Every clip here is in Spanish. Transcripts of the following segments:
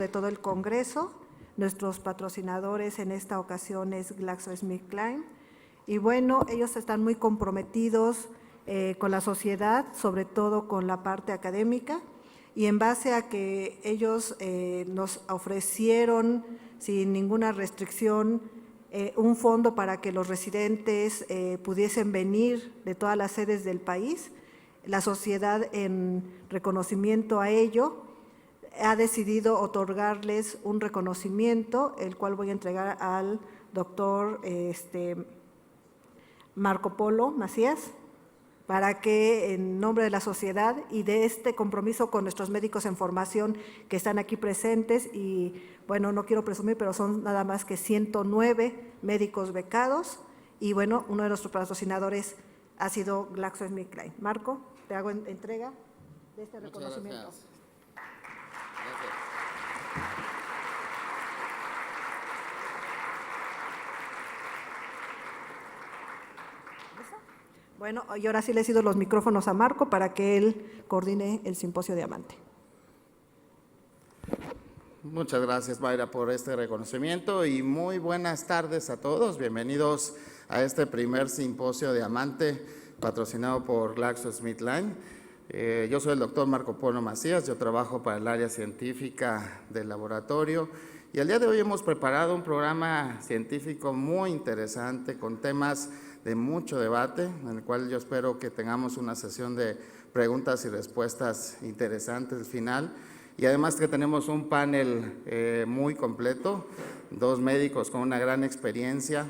todo el Congreso. Nuestros patrocinadores en esta ocasión es GlaxoSmithKline. Y bueno, ellos están muy comprometidos con la sociedad, sobre todo con la parte académica, y en base a que ellos nos ofrecieron sin ninguna restricción un fondo para que los residentes pudiesen venir de todas las sedes del país, la sociedad, en reconocimiento a ello, ha decidido otorgarles un reconocimiento, el cual voy a entregar al doctor Marco Polo Macías, para que en nombre de la sociedad y de este compromiso con nuestros médicos en formación que están aquí presentes, y bueno, no quiero presumir, pero son nada más que 109 médicos becados, y bueno, uno de nuestros patrocinadores ha sido GlaxoSmithKline. Marco, te hago entrega de este reconocimiento. Gracias. Bueno, y ahora sí le cedo los micrófonos a Marco para que él coordine el simposio Diamante. Muchas gracias, Mayra, por este reconocimiento y muy buenas tardes a todos. Bienvenidos a este primer simposio Diamante patrocinado por GlaxoSmithKline. Yo soy el doctor Marco Polo Macías, yo trabajo para el área científica del laboratorio y al día de hoy hemos preparado un programa científico muy interesante con temas de mucho debate, en el cual yo espero que tengamos una sesión de preguntas y respuestas interesantes al final. Y además que tenemos un panel muy completo, 2 médicos con una gran experiencia.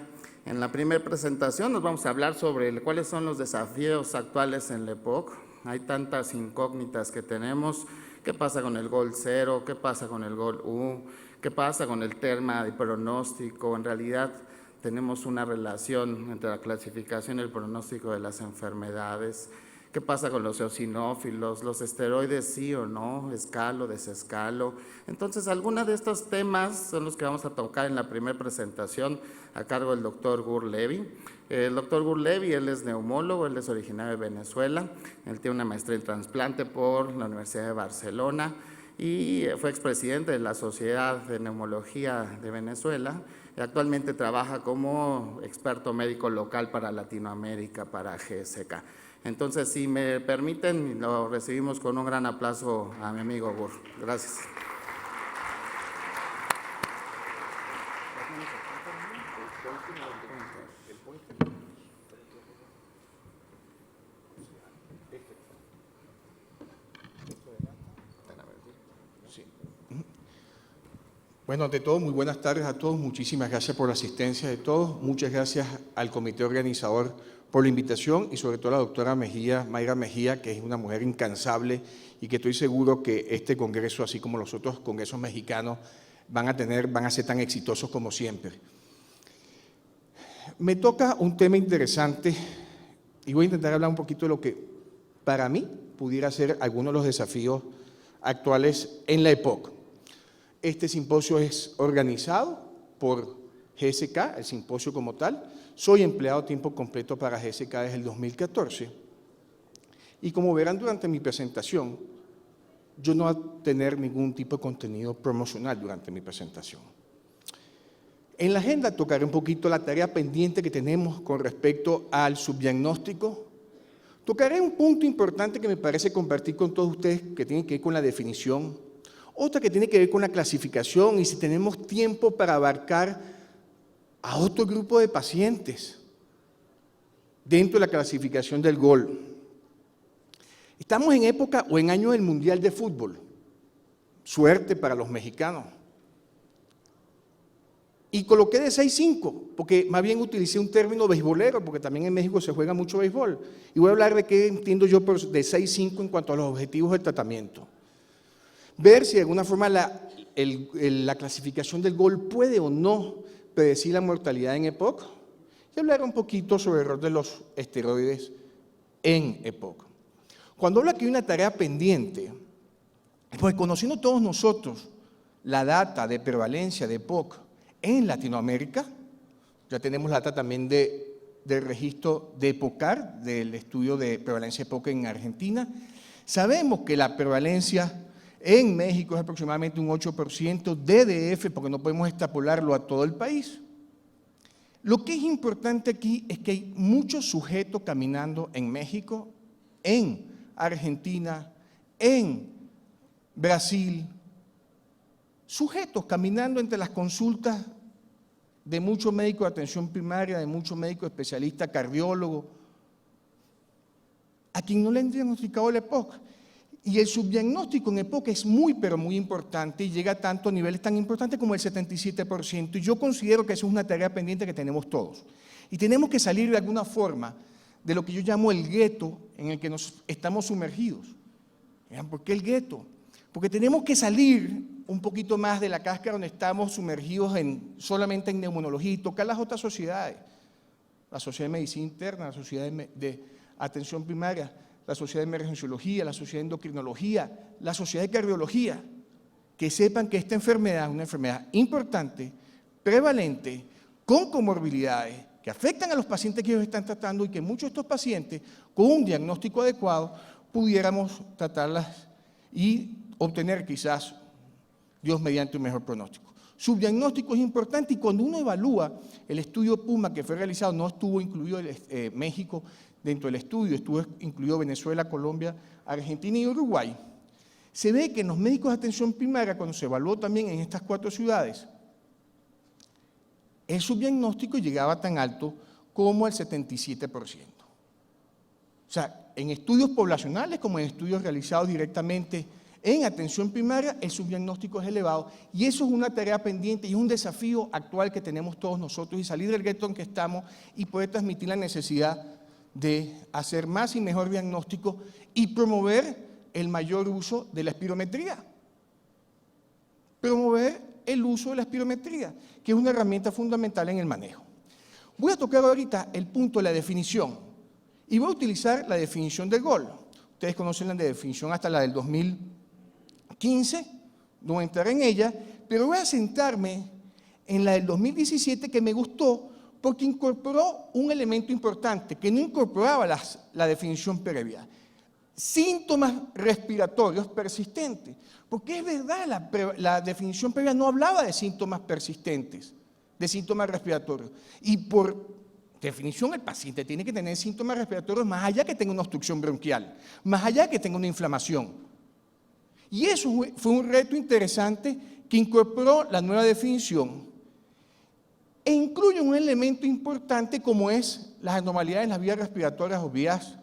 En la primera presentación nos vamos a hablar sobre cuáles son los desafíos actuales en la EPOC. Hay tantas incógnitas que tenemos. ¿Qué pasa con el GOL 0? ¿Qué pasa con el GOL U? ¿Qué pasa con el tema de pronóstico? En realidad tenemos una relación entre la clasificación y el pronóstico de las enfermedades. ¿Qué pasa con los eosinófilos? ¿Los esteroides sí o no? ¿Escalo, desescalo? Entonces, algunos de estos temas son los que vamos a tocar en la primera presentación a cargo del doctor Gur Levy. El doctor Gur Levy, él es neumólogo, él es originario de Venezuela, él tiene una maestría en trasplante por la Universidad de Barcelona y fue expresidente de la Sociedad de Neumología de Venezuela. Y actualmente trabaja como experto médico local para Latinoamérica, para GSK. Entonces, si me permiten, lo recibimos con un gran aplauso a mi amigo Gur. Gracias. Bueno, ante todo, muy buenas tardes a todos. Muchísimas gracias por la asistencia de todos. Muchas gracias al comité organizador por la invitación y sobre todo a la doctora Mejía, Mayra Mejía, que es una mujer incansable y que estoy seguro que este congreso, así como los otros congresos mexicanos, van a ser tan exitosos como siempre. Me toca un tema interesante y voy a intentar hablar un poquito de lo que para mí pudiera ser algunos de los desafíos actuales en la EPOC. Este simposio es organizado por GSK, el simposio como tal. Soy empleado a tiempo completo para GSK desde el 2014. Y como verán durante mi presentación, yo no voy a tener ningún tipo de contenido promocional durante mi presentación. En la agenda tocaré un poquito la tarea pendiente que tenemos con respecto al subdiagnóstico. Tocaré un punto importante que me parece compartir con todos ustedes que tiene que ver con la definición. Otra que tiene que ver con la clasificación y si tenemos tiempo para abarcar a otro grupo de pacientes dentro de la clasificación del GOL. Estamos en época o en año del Mundial de Fútbol. Suerte para los mexicanos. Y coloqué de 6-5, porque más bien utilicé un término beisbolero, porque también en México se juega mucho béisbol. Y voy a hablar de qué entiendo yo de 6-5 en cuanto a los objetivos del tratamiento. Ver si de alguna forma la clasificación del GOL puede o no predecir la mortalidad en EPOC y hablar un poquito sobre el rol de los esteroides en EPOC. Cuando hablo aquí de una tarea pendiente, pues conociendo todos nosotros la data de prevalencia de EPOC en Latinoamérica, ya tenemos la data también del registro de EPOCAR, del estudio de prevalencia de EPOC en Argentina, sabemos que la prevalencia En México es aproximadamente un 8%, DF, porque no podemos extrapolarlo a todo el país. Lo que es importante aquí es que hay muchos sujetos caminando en México, en Argentina, en Brasil, sujetos caminando entre las consultas de muchos médicos de atención primaria, de muchos médicos especialistas, cardiólogos, a quien no le han diagnosticado la EPOC. Y el subdiagnóstico en EPOC es muy, pero muy importante y llega tanto a niveles tan importantes como el 77%. Y yo considero que eso es una tarea pendiente que tenemos todos. Y tenemos que salir de alguna forma de lo que yo llamo el gueto en el que nos estamos sumergidos. ¿Por qué el gueto? Porque tenemos que salir un poquito más de la cáscara donde estamos sumergidos solamente en neumonología y tocar las otras sociedades. La Sociedad de Medicina Interna, la Sociedad de Atención Primaria, la Sociedad de Emergenciología, la Sociedad de Endocrinología, la Sociedad de Cardiología, que sepan que esta enfermedad es una enfermedad importante, prevalente, con comorbilidades, que afectan a los pacientes que ellos están tratando y que muchos de estos pacientes, con un diagnóstico adecuado, pudiéramos tratarlas y obtener quizás, Dios mediante, un mejor pronóstico. Subdiagnóstico es importante y cuando uno evalúa el estudio PUMA que fue realizado, no estuvo incluido México dentro del estudio, estuvo incluido Venezuela, Colombia, Argentina y Uruguay, se ve que en los médicos de atención primaria, cuando se evaluó también en estas 4 ciudades, el subdiagnóstico llegaba tan alto como el 77%. O sea, en estudios poblacionales como en estudios realizados directamente en atención primaria, el subdiagnóstico es elevado y eso es una tarea pendiente y es un desafío actual que tenemos todos nosotros y salir del gueto en que estamos y poder transmitir la necesidad de hacer más y mejor diagnóstico y promover el mayor uso de la espirometría. Promover el uso de la espirometría, que es una herramienta fundamental en el manejo. Voy a tocar ahorita el punto de la definición y voy a utilizar la definición del GOL. Ustedes conocen la definición hasta la del 2015, no voy a entrar en ella, pero voy a centrarme en la del 2017 que me gustó porque incorporó un elemento importante que no incorporaba la definición previa. Síntomas respiratorios persistentes, porque es verdad, la definición previa no hablaba de síntomas persistentes, de síntomas respiratorios. Y por definición el paciente tiene que tener síntomas respiratorios más allá que tenga una obstrucción bronquial, más allá que tenga una inflamación. Y eso fue un reto interesante que incorporó la nueva definición e incluye un elemento importante como es las anomalías en las vías respiratorias o vías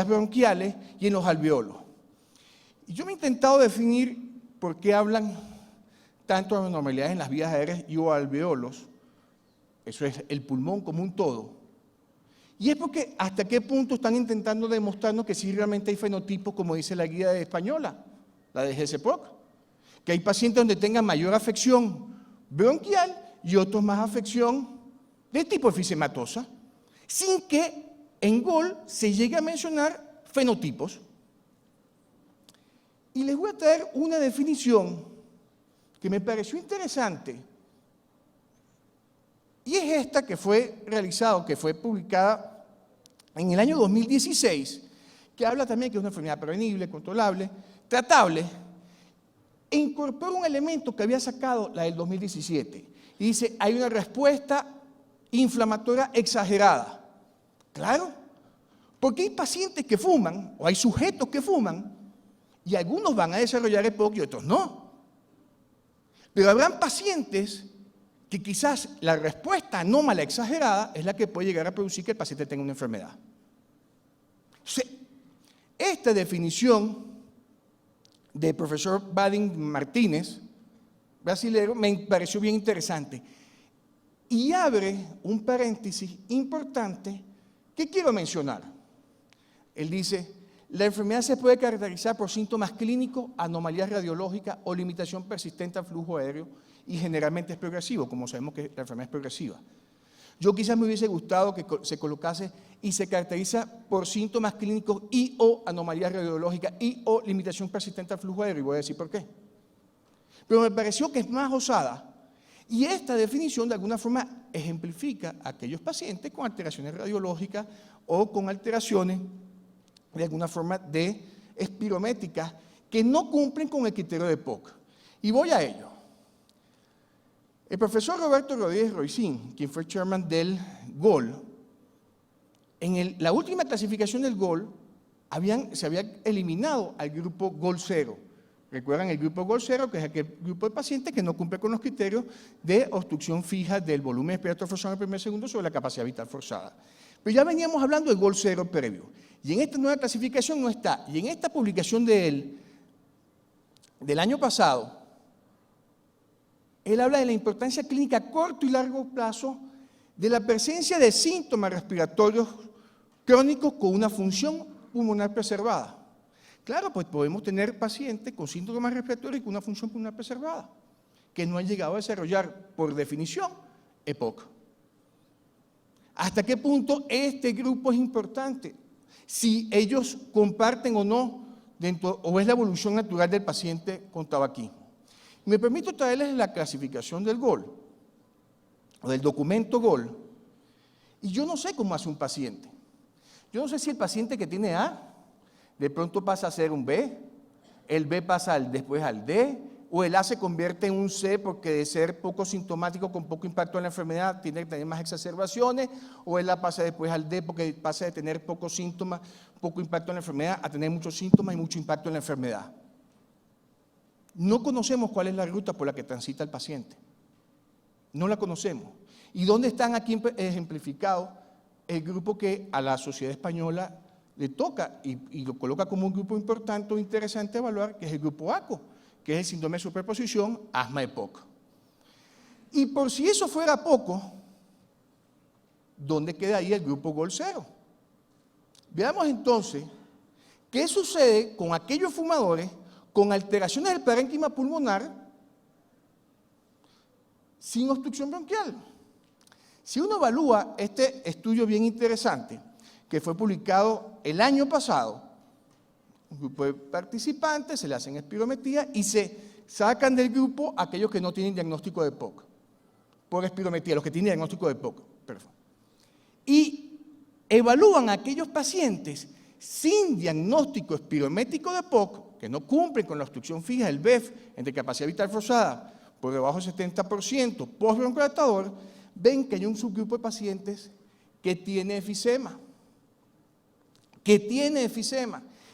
bronquiales y en los alveolos. Y yo me he intentado definir por qué hablan tanto de anormalidades en las vías aéreas y o alveolos, eso es el pulmón como un todo, y es porque hasta qué punto están intentando demostrarnos que sí realmente hay fenotipos, como dice la guía española, la de GCPOC, que hay pacientes donde tengan mayor afección bronquial y otros más afección de tipo efisematosa, sin que en GOL se llegue a mencionar fenotipos. Y les voy a traer una definición que me pareció interesante, y es esta que fue realizada, que fue publicada en el año 2016, que habla también que es una enfermedad prevenible, controlable, tratable, e incorpora un elemento que había sacado la del 2017, y dice, hay una respuesta inflamatoria exagerada. Claro, porque hay pacientes que fuman, o hay sujetos que fuman, y algunos van a desarrollar EPOC y otros no. Pero habrán pacientes que quizás la respuesta anómala exagerada es la que puede llegar a producir que el paciente tenga una enfermedad. Entonces, esta definición del profesor Badin Martínez, brasilero, me pareció bien interesante y abre un paréntesis importante que quiero mencionar. Él dice, la enfermedad se puede caracterizar por síntomas clínicos, anomalías radiológicas o limitación persistente al flujo aéreo y generalmente es progresivo, como sabemos que la enfermedad es progresiva. Yo quizás me hubiese gustado que se colocase y se caracteriza por síntomas clínicos y o anomalías radiológicas y o limitación persistente al flujo aéreo, y voy a decir por qué. Pero me pareció que es más osada y esta definición de alguna forma ejemplifica a aquellos pacientes con alteraciones radiológicas o con alteraciones de alguna forma de espirométricas que no cumplen con el criterio de EPOC. Y voy a ello. El profesor Roberto Rodríguez Roicín, quien fue chairman del GOL, en la última clasificación del GOL se había eliminado al grupo GOL 0. Recuerdan el grupo GOL 0, que es aquel grupo de pacientes que no cumple con los criterios de obstrucción fija del volumen respiratorio forzado en el primer segundo sobre la capacidad vital forzada. Pero ya veníamos hablando del GOL 0 previo. Y en esta nueva clasificación no está. Y en esta publicación de él, del año pasado, él habla de la importancia clínica a corto y largo plazo de la presencia de síntomas respiratorios crónicos con una función pulmonar preservada. Claro, pues podemos tener pacientes con síntomas respiratorios con una función pulmonar preservada, que no han llegado a desarrollar, por definición, EPOC. ¿Hasta qué punto este grupo es importante? Si ellos comparten o no, o es la evolución natural del paciente con tabaquismo. Me permito traerles la clasificación del GOL, o del documento GOL, y yo no sé cómo hace un paciente. Yo no sé si el paciente que tiene A, de pronto pasa a ser un B, el B pasa después al D, o el A se convierte en un C porque de ser poco sintomático con poco impacto en la enfermedad tiene que tener más exacerbaciones, o el A pasa después al D porque pasa de tener pocos síntomas, poco impacto en la enfermedad a tener muchos síntomas y mucho impacto en la enfermedad. No conocemos cuál es la ruta por la que transita el paciente. No la conocemos. ¿Y dónde están aquí ejemplificados el grupo que a la sociedad española le toca y lo coloca como un grupo importante o interesante a evaluar, que es el grupo ACO, que es el síndrome de superposición, asma EPOC? Y por si eso fuera poco, ¿dónde queda ahí el grupo GOL 0? Veamos entonces qué sucede con aquellos fumadores con alteraciones del parénquima pulmonar sin obstrucción bronquial. Si uno evalúa este estudio bien interesante, que fue publicado el año pasado, un grupo de participantes se le hacen espirometría y se sacan del grupo aquellos que no tienen diagnóstico de EPOC, por espirometría, los que tienen diagnóstico de EPOC, perdón. Y evalúan a aquellos pacientes sin diagnóstico espirométrico de EPOC, que no cumplen con la obstrucción fija del BEF entre capacidad vital forzada por debajo del 70% post-broncodilatador, ven que hay un subgrupo de pacientes que tiene efisema.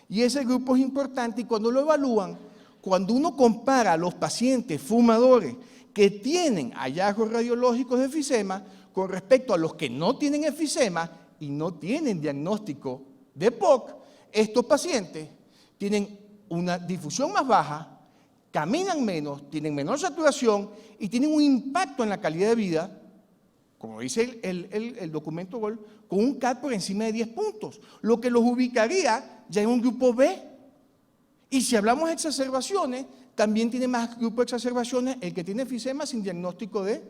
Y ese grupo es importante y cuando lo evalúan, cuando uno compara a los pacientes fumadores que tienen hallazgos radiológicos de efisema con respecto a los que no tienen efisema y no tienen diagnóstico de EPOC, estos pacientes tienen una difusión más baja, caminan menos, tienen menor saturación y tienen un impacto en la calidad de vida, como dice el documento GOL, con un CAT por encima de 10 puntos, lo que los ubicaría ya en un grupo B. Y si hablamos de exacerbaciones, también tiene más grupo de exacerbaciones el que tiene efisema sin diagnóstico de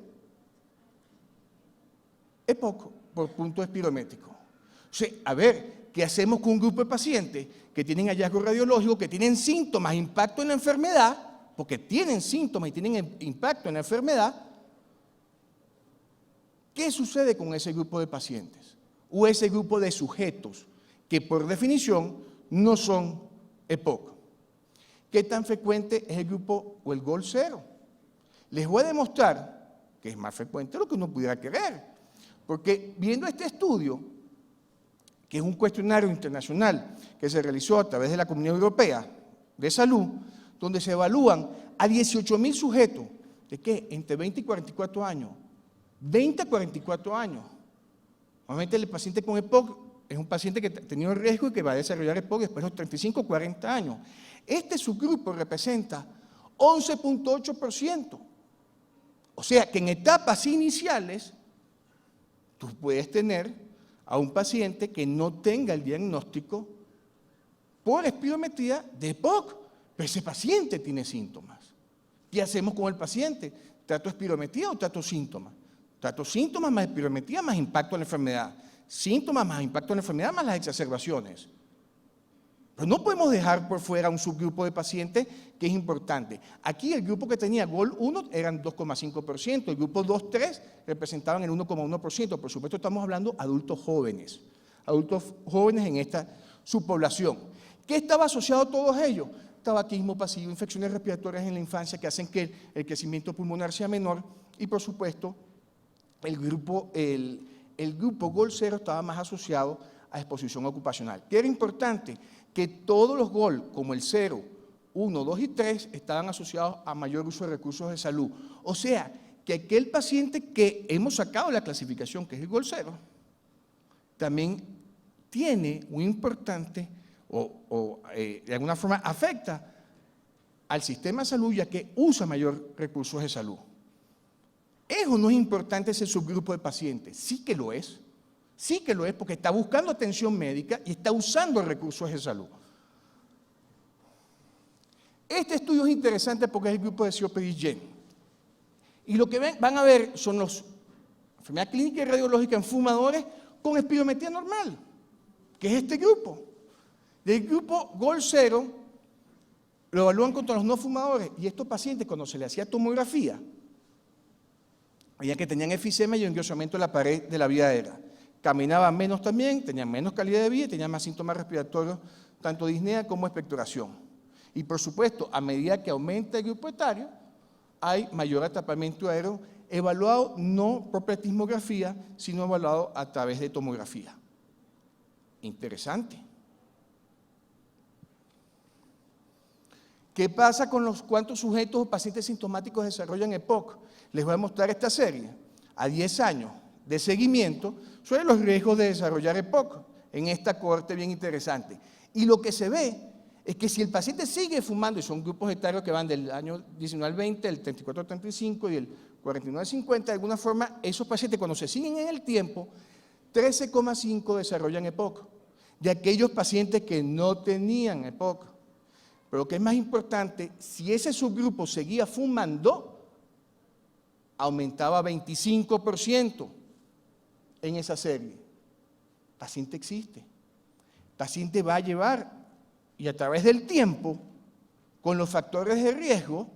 EPOC por punto espirométrico. O sea, a ver, ¿qué hacemos con un grupo de pacientes que tienen hallazgos radiológicos, que tienen síntomas, impacto en la enfermedad, porque tienen síntomas y tienen impacto en la enfermedad? ¿Qué sucede con ese grupo de pacientes? O ese grupo de sujetos que por definición no son EPOC. ¿Qué tan frecuente es el grupo o el GOL 0? Les voy a demostrar que es más frecuente de lo que uno pudiera querer, porque viendo este estudio, que es un cuestionario internacional que se realizó a través de la Comunidad Europea de Salud, donde se evalúan a 18.000 sujetos, ¿de qué? Entre 20 y 44 años. 20 a 44 años. Normalmente el paciente con EPOC es un paciente que ha tenido riesgo y que va a desarrollar EPOC después de los 35 o 40 años. Este subgrupo representa 11.8%. O sea que en etapas iniciales tú puedes tener a un paciente que no tenga el diagnóstico por espirometría de EPOC, pero ese paciente tiene síntomas. ¿Qué hacemos con el paciente? ¿Trato espirometría o trato síntomas? Trato síntomas más espirometría más impacto en la enfermedad. Síntomas más impacto en la enfermedad más las exacerbaciones. Pero no podemos dejar por fuera un subgrupo de pacientes que es importante. Aquí el grupo que tenía GOL 1 eran 2,5%, el grupo 2, 3 representaban el 1,1%. Por supuesto estamos hablando de adultos jóvenes en esta subpoblación. ¿Qué estaba asociado a todos ellos? tabaquismo pasivo, infecciones respiratorias en la infancia que hacen que el crecimiento pulmonar sea menor y, por supuesto, el grupo GOL 0 estaba más asociado a exposición ocupacional. ¿Qué era importante? Que todos los GOL, como el 0, 1, 2 y 3, estaban asociados a mayor uso de recursos de salud. O sea, que aquel paciente que hemos sacado de la clasificación, que es el GOL 0, también tiene un importante de alguna forma afecta al sistema de salud, ya que usa mayor recursos de salud. ¿Es o no es importante ese subgrupo de pacientes? Sí que lo es. Sí que lo es porque está buscando atención médica y está usando recursos de salud. Este estudio es interesante porque es el grupo de COPD-GEN. Y lo que van a ver son la enfermedad clínica y radiológica en fumadores con espirometría normal, que es este grupo. Del grupo GOL 0 lo evalúan contra los no fumadores y estos pacientes cuando se les hacía tomografía, veían que tenían efisema y engrosamiento de la pared de la vía aérea. Caminaban menos también, tenían menos calidad de vida y tenían más síntomas respiratorios, tanto disnea como expectoración. Y por supuesto, a medida que aumenta el grupo etario, hay mayor atrapamiento aéreo, evaluado no por platismografía, sino evaluado a través de tomografía. Interesante. ¿Qué pasa con los cuántos sujetos o pacientes sintomáticos desarrollan EPOC? Les voy a mostrar esta serie. A 10 años de seguimiento sobre los riesgos de desarrollar EPOC en esta cohorte bien interesante. Y lo que se ve es que si el paciente sigue fumando, y son grupos etarios que van del año 19 al 20, del 34 al 35 y del 49 al 50, de alguna forma, esos pacientes cuando se siguen en el tiempo, 13,5 desarrollan EPOC, de aquellos pacientes que no tenían EPOC. Pero lo que es más importante, si ese subgrupo seguía fumando, aumentaba 25% en esa serie. El paciente existe. El paciente va a llevar, y a través del tiempo, con los factores de riesgo,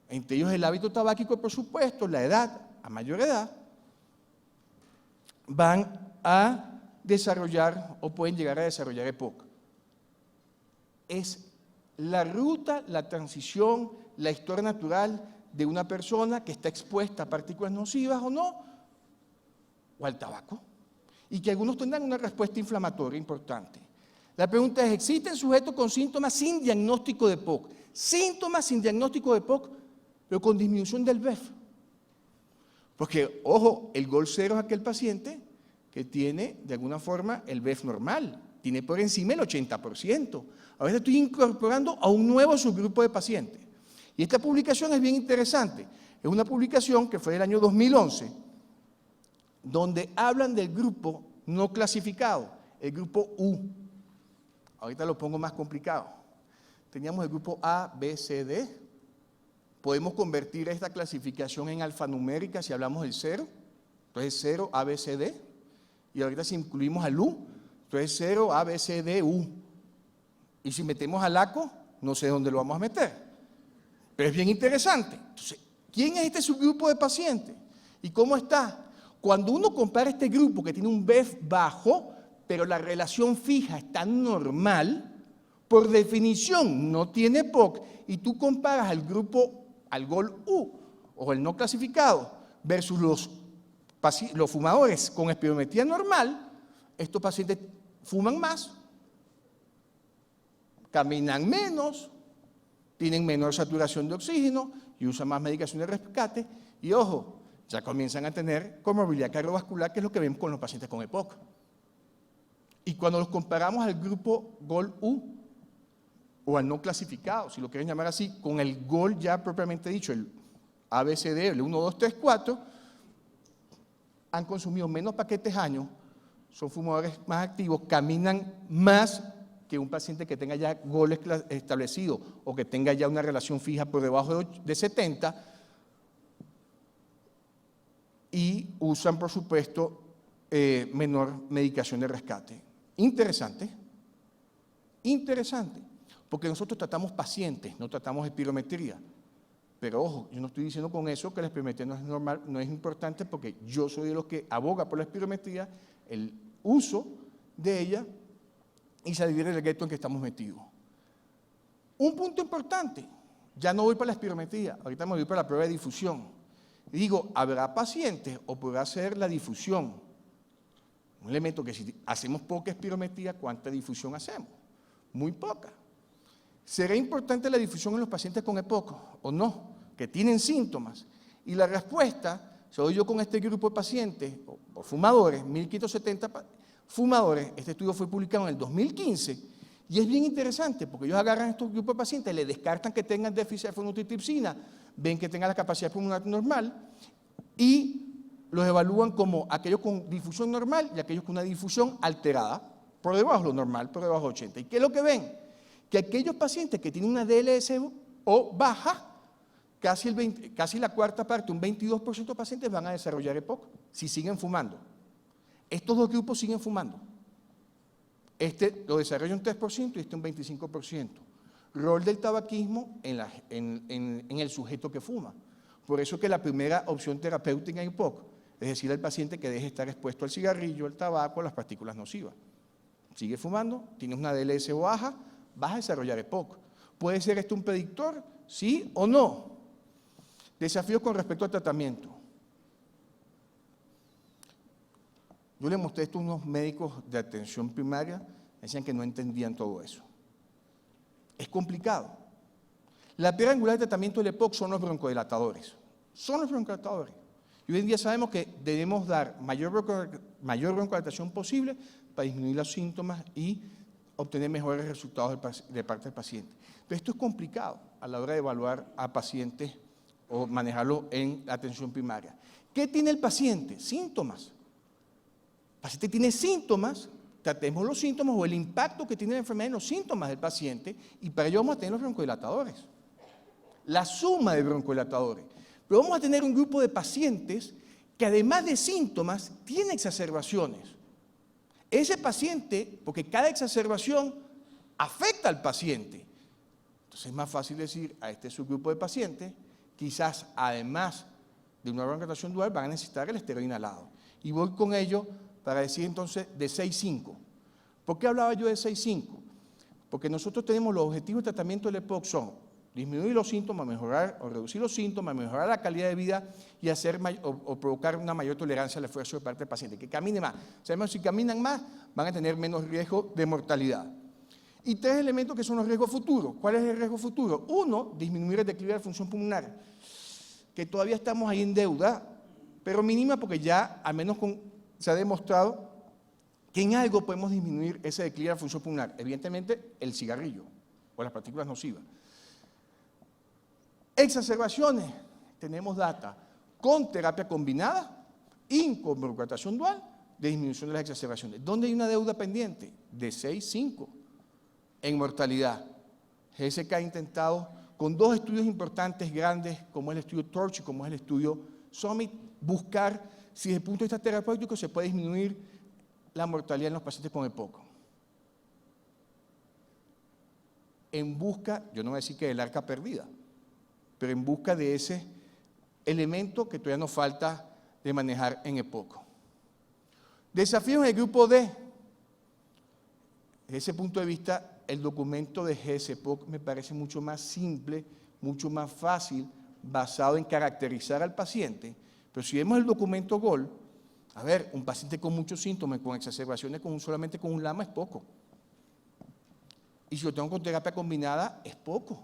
entre ellos el hábito tabáquico, por supuesto, la edad, a mayor edad, van a desarrollar o pueden llegar a desarrollar EPOC. Es la ruta, la transición, la historia natural de una persona que está expuesta a partículas nocivas o no, o al tabaco, y que algunos tendrán una respuesta inflamatoria importante. La pregunta es, ¿existen sujetos con síntomas sin diagnóstico de EPOC? Síntomas sin diagnóstico de EPOC, pero con disminución del BEF. Porque, ojo, el GOL 0 es aquel paciente que tiene, de alguna forma, el BEF normal, tiene por encima el 80%. Ahora estoy incorporando a un nuevo subgrupo de pacientes. Y esta publicación es bien interesante. Es una publicación que fue del año 2011, donde hablan del grupo no clasificado, el grupo U. Ahorita lo pongo más complicado. Teníamos el grupo A, B, C, D. Podemos convertir esta clasificación en alfanumérica si hablamos del 0. Entonces 0, A, B, C, D. Y ahorita si incluimos al U, entonces 0, A, B, C, D, U. Y si metemos al ACO, no sé dónde lo vamos a meter. Pero es bien interesante. Entonces, ¿quién es este subgrupo de pacientes? ¿Y cómo está? Cuando uno compara este grupo que tiene un BEF bajo, pero la relación fija está normal, por definición no tiene EPOC, y tú comparas al grupo, al GOL U, o el no clasificado, versus los fumadores con espirometría normal, estos pacientes fuman más, caminan menos, tienen menor saturación de oxígeno y usan más medicación de rescate, y ojo, ya comienzan a tener comorbilidad cardiovascular, que es lo que vemos con los pacientes con EPOC. Y cuando los comparamos al grupo GOL U, o al no clasificado, si lo quieren llamar así, con el GOL ya propiamente dicho, el ABCD, el 1, 2, 3, 4, han consumido menos paquetes años, son fumadores más activos, caminan más que un paciente que tenga ya GOL establecido o que tenga ya una relación fija por debajo de 70, y usan, por supuesto, menor medicación de rescate. Interesante, interesante, porque nosotros tratamos pacientes, no tratamos espirometría. Pero ojo, yo no estoy diciendo con eso que la espirometría no es normal, no es importante, porque yo soy de los que aboga por la espirometría, el uso de ella y salir del gueto en que estamos metidos. Un punto importante, ya no voy para la espirometría, ahorita me voy para la prueba de difusión. Digo, ¿habrá pacientes o podrá ser la difusión? Un elemento que si hacemos poca espirometría, ¿cuánta difusión hacemos? Muy poca. ¿Será importante la difusión en los pacientes con EPOC o no? Que tienen síntomas. Y la respuesta, se doy yo con este grupo de pacientes, o fumadores, 1.570 fumadores, este estudio fue publicado en el 2015, y es bien interesante porque ellos agarran a estos grupos de pacientes, le descartan que tengan déficit de fenotitripsina, ven que tengan la capacidad pulmonar normal y los evalúan como aquellos con difusión normal y aquellos con una difusión alterada, por debajo de lo normal, por debajo de 80. ¿Y qué es lo que ven? Que aquellos pacientes que tienen una DLSO baja, casi la cuarta parte, un 22% de pacientes van a desarrollar EPOC si siguen fumando. Estos dos grupos siguen fumando. Este lo desarrolla un 3% y este un 25%. Rol del tabaquismo en el sujeto que fuma. Por eso que la primera opción terapéutica en EPOC es decir al paciente que deje de estar expuesto al cigarrillo, al tabaco, a las partículas nocivas. Sigue fumando, tienes una DLSO baja, vas a desarrollar EPOC. ¿Puede ser esto un predictor? ¿Sí o no? Desafíos con respecto al tratamiento. Yo le mostré esto a unos médicos de atención primaria, decían que no entendían todo eso. Es complicado. La piedra angular de tratamiento del EPOC son los broncodilatadores. Son los broncodilatadores. Y hoy en día sabemos que debemos dar mayor broncodilatación posible para disminuir los síntomas y obtener mejores resultados de parte del paciente. Pero esto es complicado a la hora de evaluar a pacientes o manejarlo en la atención primaria. ¿Qué tiene el paciente? Síntomas. El paciente tiene síntomas, tratemos los síntomas o el impacto que tiene la enfermedad en los síntomas del paciente y para ello vamos a tener los broncodilatadores. La suma de broncodilatadores. Pero vamos a tener un grupo de pacientes que además de síntomas tiene exacerbaciones. Ese paciente, porque cada exacerbación afecta al paciente. Entonces es más fácil decir a este subgrupo de pacientes, quizás además de una broncodilatación dual van a necesitar el esteroide inhalado. Y voy con ello para decir entonces de 6.5. ¿Por qué hablaba yo de 6.5? Porque nosotros tenemos los objetivos de tratamiento del EPOC son disminuir los síntomas, mejorar o reducir los síntomas, mejorar la calidad de vida y hacer o provocar una mayor tolerancia al esfuerzo de parte del paciente, que camine más. Sabemos que si caminan más van a tener menos riesgo de mortalidad. Y 3 elementos que son los riesgos futuros. ¿Cuál es el riesgo futuro? 1, disminuir el declive de la función pulmonar, que todavía estamos ahí en deuda, pero mínima porque ya al menos se ha demostrado que en algo podemos disminuir ese declive de la función pulmonar. Evidentemente el cigarrillo o las partículas nocivas. Exacerbaciones, tenemos data con terapia combinada y con broncodilatación dual de disminución de las exacerbaciones. ¿Dónde hay una deuda pendiente? De 6.5 en mortalidad. GSK ha intentado con 2 estudios importantes, grandes, como es el estudio TORCH y como es el estudio SUMMIT, buscar si desde el punto de vista terapéutico se puede disminuir la mortalidad en los pacientes con EPOC. En busca, yo no voy a decir que del arca perdida, pero en busca de ese elemento que todavía nos falta de manejar en EPOC. Desafíos en el grupo D. Desde ese punto de vista, el documento de GSEPOC me parece mucho más simple, mucho más fácil, basado en caracterizar al paciente. Pero si vemos el documento GOL, a ver, un paciente con muchos síntomas, con exacerbaciones solamente con un LAMA es poco. Y si lo tengo con terapia combinada, es poco.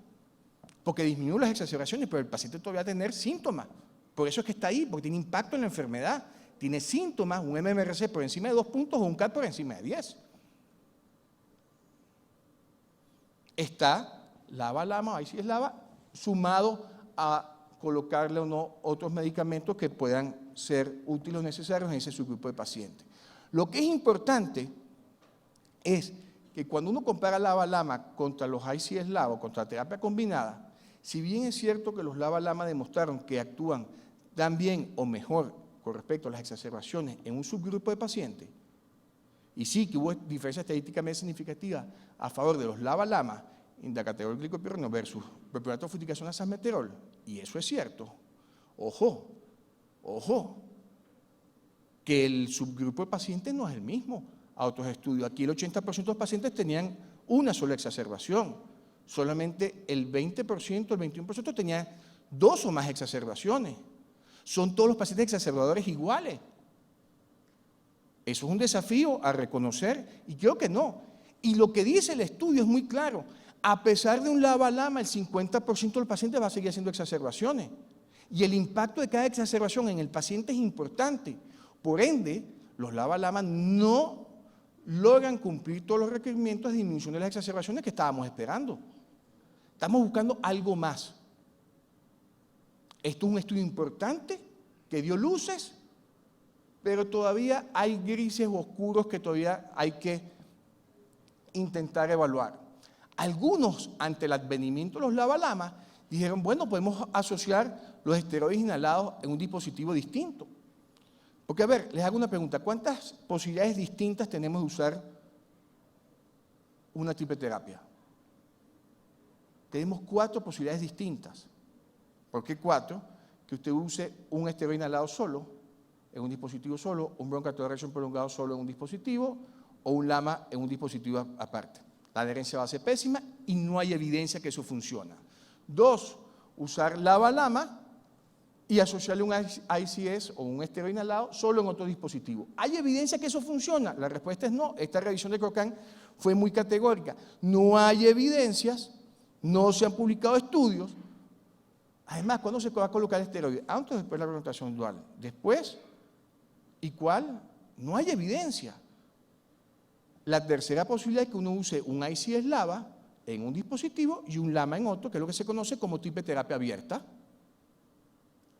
Porque disminuye las exacerbaciones, pero el paciente todavía va a tener síntomas. Por eso es que está ahí, porque tiene impacto en la enfermedad. Tiene síntomas, un MMRC por encima de 2 puntos o un CAT por encima de 10. Está LABA, ahí sí es LABA, sumado a colocarle o no otros medicamentos que puedan ser útiles o necesarios en ese subgrupo de pacientes. Lo que es importante es que cuando uno compara LABA-LAMA contra los ICS-LABA o contra la terapia combinada, si bien es cierto que los LABA-LAMA demostraron que actúan tan bien o mejor con respecto a las exacerbaciones en un subgrupo de pacientes, y sí que hubo diferencia estadísticamente significativa a favor de los LABA-LAMA, indacaterol glicopirreno versus propionato futicación a salmeterol, y eso es cierto. Ojo, que el subgrupo de pacientes no es el mismo a otros estudios. Aquí el 80% de los pacientes tenían una sola exacerbación. solamente el 20%, el 21% tenía 2 o más exacerbaciones. ¿Son todos los pacientes exacerbadores iguales? Eso es un desafío a reconocer, y creo que no. Y lo que dice el estudio es muy claro. A pesar de un LABA-LAMA, el 50% del paciente va a seguir haciendo exacerbaciones. Y el impacto de cada exacerbación en el paciente es importante. Por ende, los LABA-LAMA no logran cumplir todos los requerimientos de disminución de las exacerbaciones que estábamos esperando. Estamos buscando algo más. Esto es un estudio importante que dio luces, pero todavía hay grises oscuros que todavía hay que intentar evaluar. Algunos, ante el advenimiento de los LABA-LAMA, dijeron, bueno, podemos asociar los esteroides inhalados en un dispositivo distinto. Porque, a ver, les hago una pregunta. ¿Cuántas posibilidades distintas tenemos de usar una tripeterapia? Tenemos 4 posibilidades distintas. ¿Por qué 4? Que usted use un esteroide inhalado solo, en un dispositivo solo, un broncoator de reacción prolongado solo en un dispositivo, o un LAMA en un dispositivo aparte. La adherencia va a ser pésima y no hay evidencia que eso funciona. 2, usar LABA-LAMA y asociarle un ICS o un esteroide inhalado solo en otro dispositivo. ¿Hay evidencia que eso funciona? La respuesta es no. Esta revisión de Crocán fue muy categórica. No hay evidencias, no se han publicado estudios. Además, ¿cuándo se va a colocar el esteroide? Antes o después de la rotación dual. ¿Después? ¿Y cuál? No hay evidencia. La tercera posibilidad es que uno use un ICS LABA en un dispositivo y un LAMA en otro, que es lo que se conoce como tripeterapia abierta.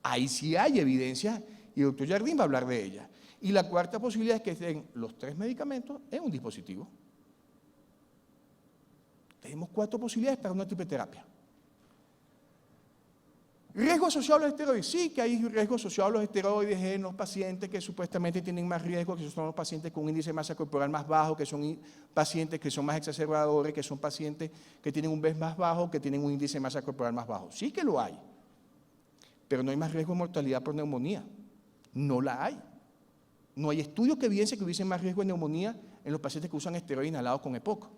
Ahí sí hay evidencia y el doctor Jardín va a hablar de ella. Y la cuarta posibilidad es que estén los 3 medicamentos en un dispositivo. Tenemos 4 posibilidades para una tripeterapia. ¿Riesgo asociado a los esteroides? Sí, que hay riesgo asociado a los esteroides en los pacientes que supuestamente tienen más riesgo, que son los pacientes con un índice de masa corporal más bajo, que son pacientes que son más exacerbadores, que son pacientes que tienen un BES más bajo, que tienen un índice de masa corporal más bajo. Sí que lo hay, pero no hay más riesgo de mortalidad por neumonía. No la hay. No hay estudios que evidencien que hubiese más riesgo de neumonía en los pacientes que usan esteroides inhalados con EPOC.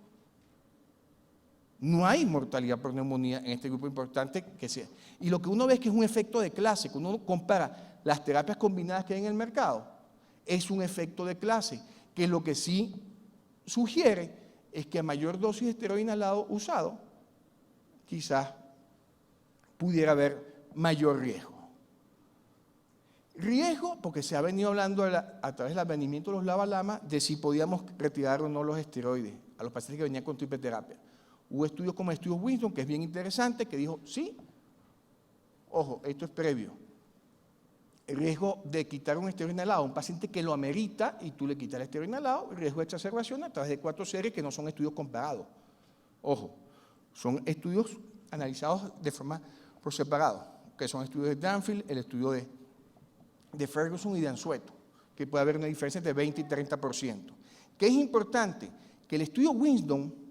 No hay mortalidad por neumonía en este grupo importante que sea. Y lo que uno ve es que es un efecto de clase. Cuando uno compara las terapias combinadas que hay en el mercado, es un efecto de clase, que lo que sí sugiere es que a mayor dosis de esteroide inhalado usado, quizás pudiera haber mayor riesgo. Riesgo, porque se ha venido hablando a través del advenimiento de los LABA-LAMA de si podíamos retirar o no los esteroides a los pacientes que venían con tripeterapia. Hubo estudios como el estudio Winston, que es bien interesante, que dijo, sí, ojo, esto es previo. El riesgo de quitar un esteroide inhalado a un paciente que lo amerita y tú le quitas el esteroide inhalado, el riesgo de exacerbación a través de 4 series que no son estudios comparados. Ojo, son estudios analizados de forma por separado, que son estudios de Danfield, el estudio de Ferguson y de Anzueto, que puede haber una diferencia de 20 y 30%. ¿Qué es importante? Que el estudio Winston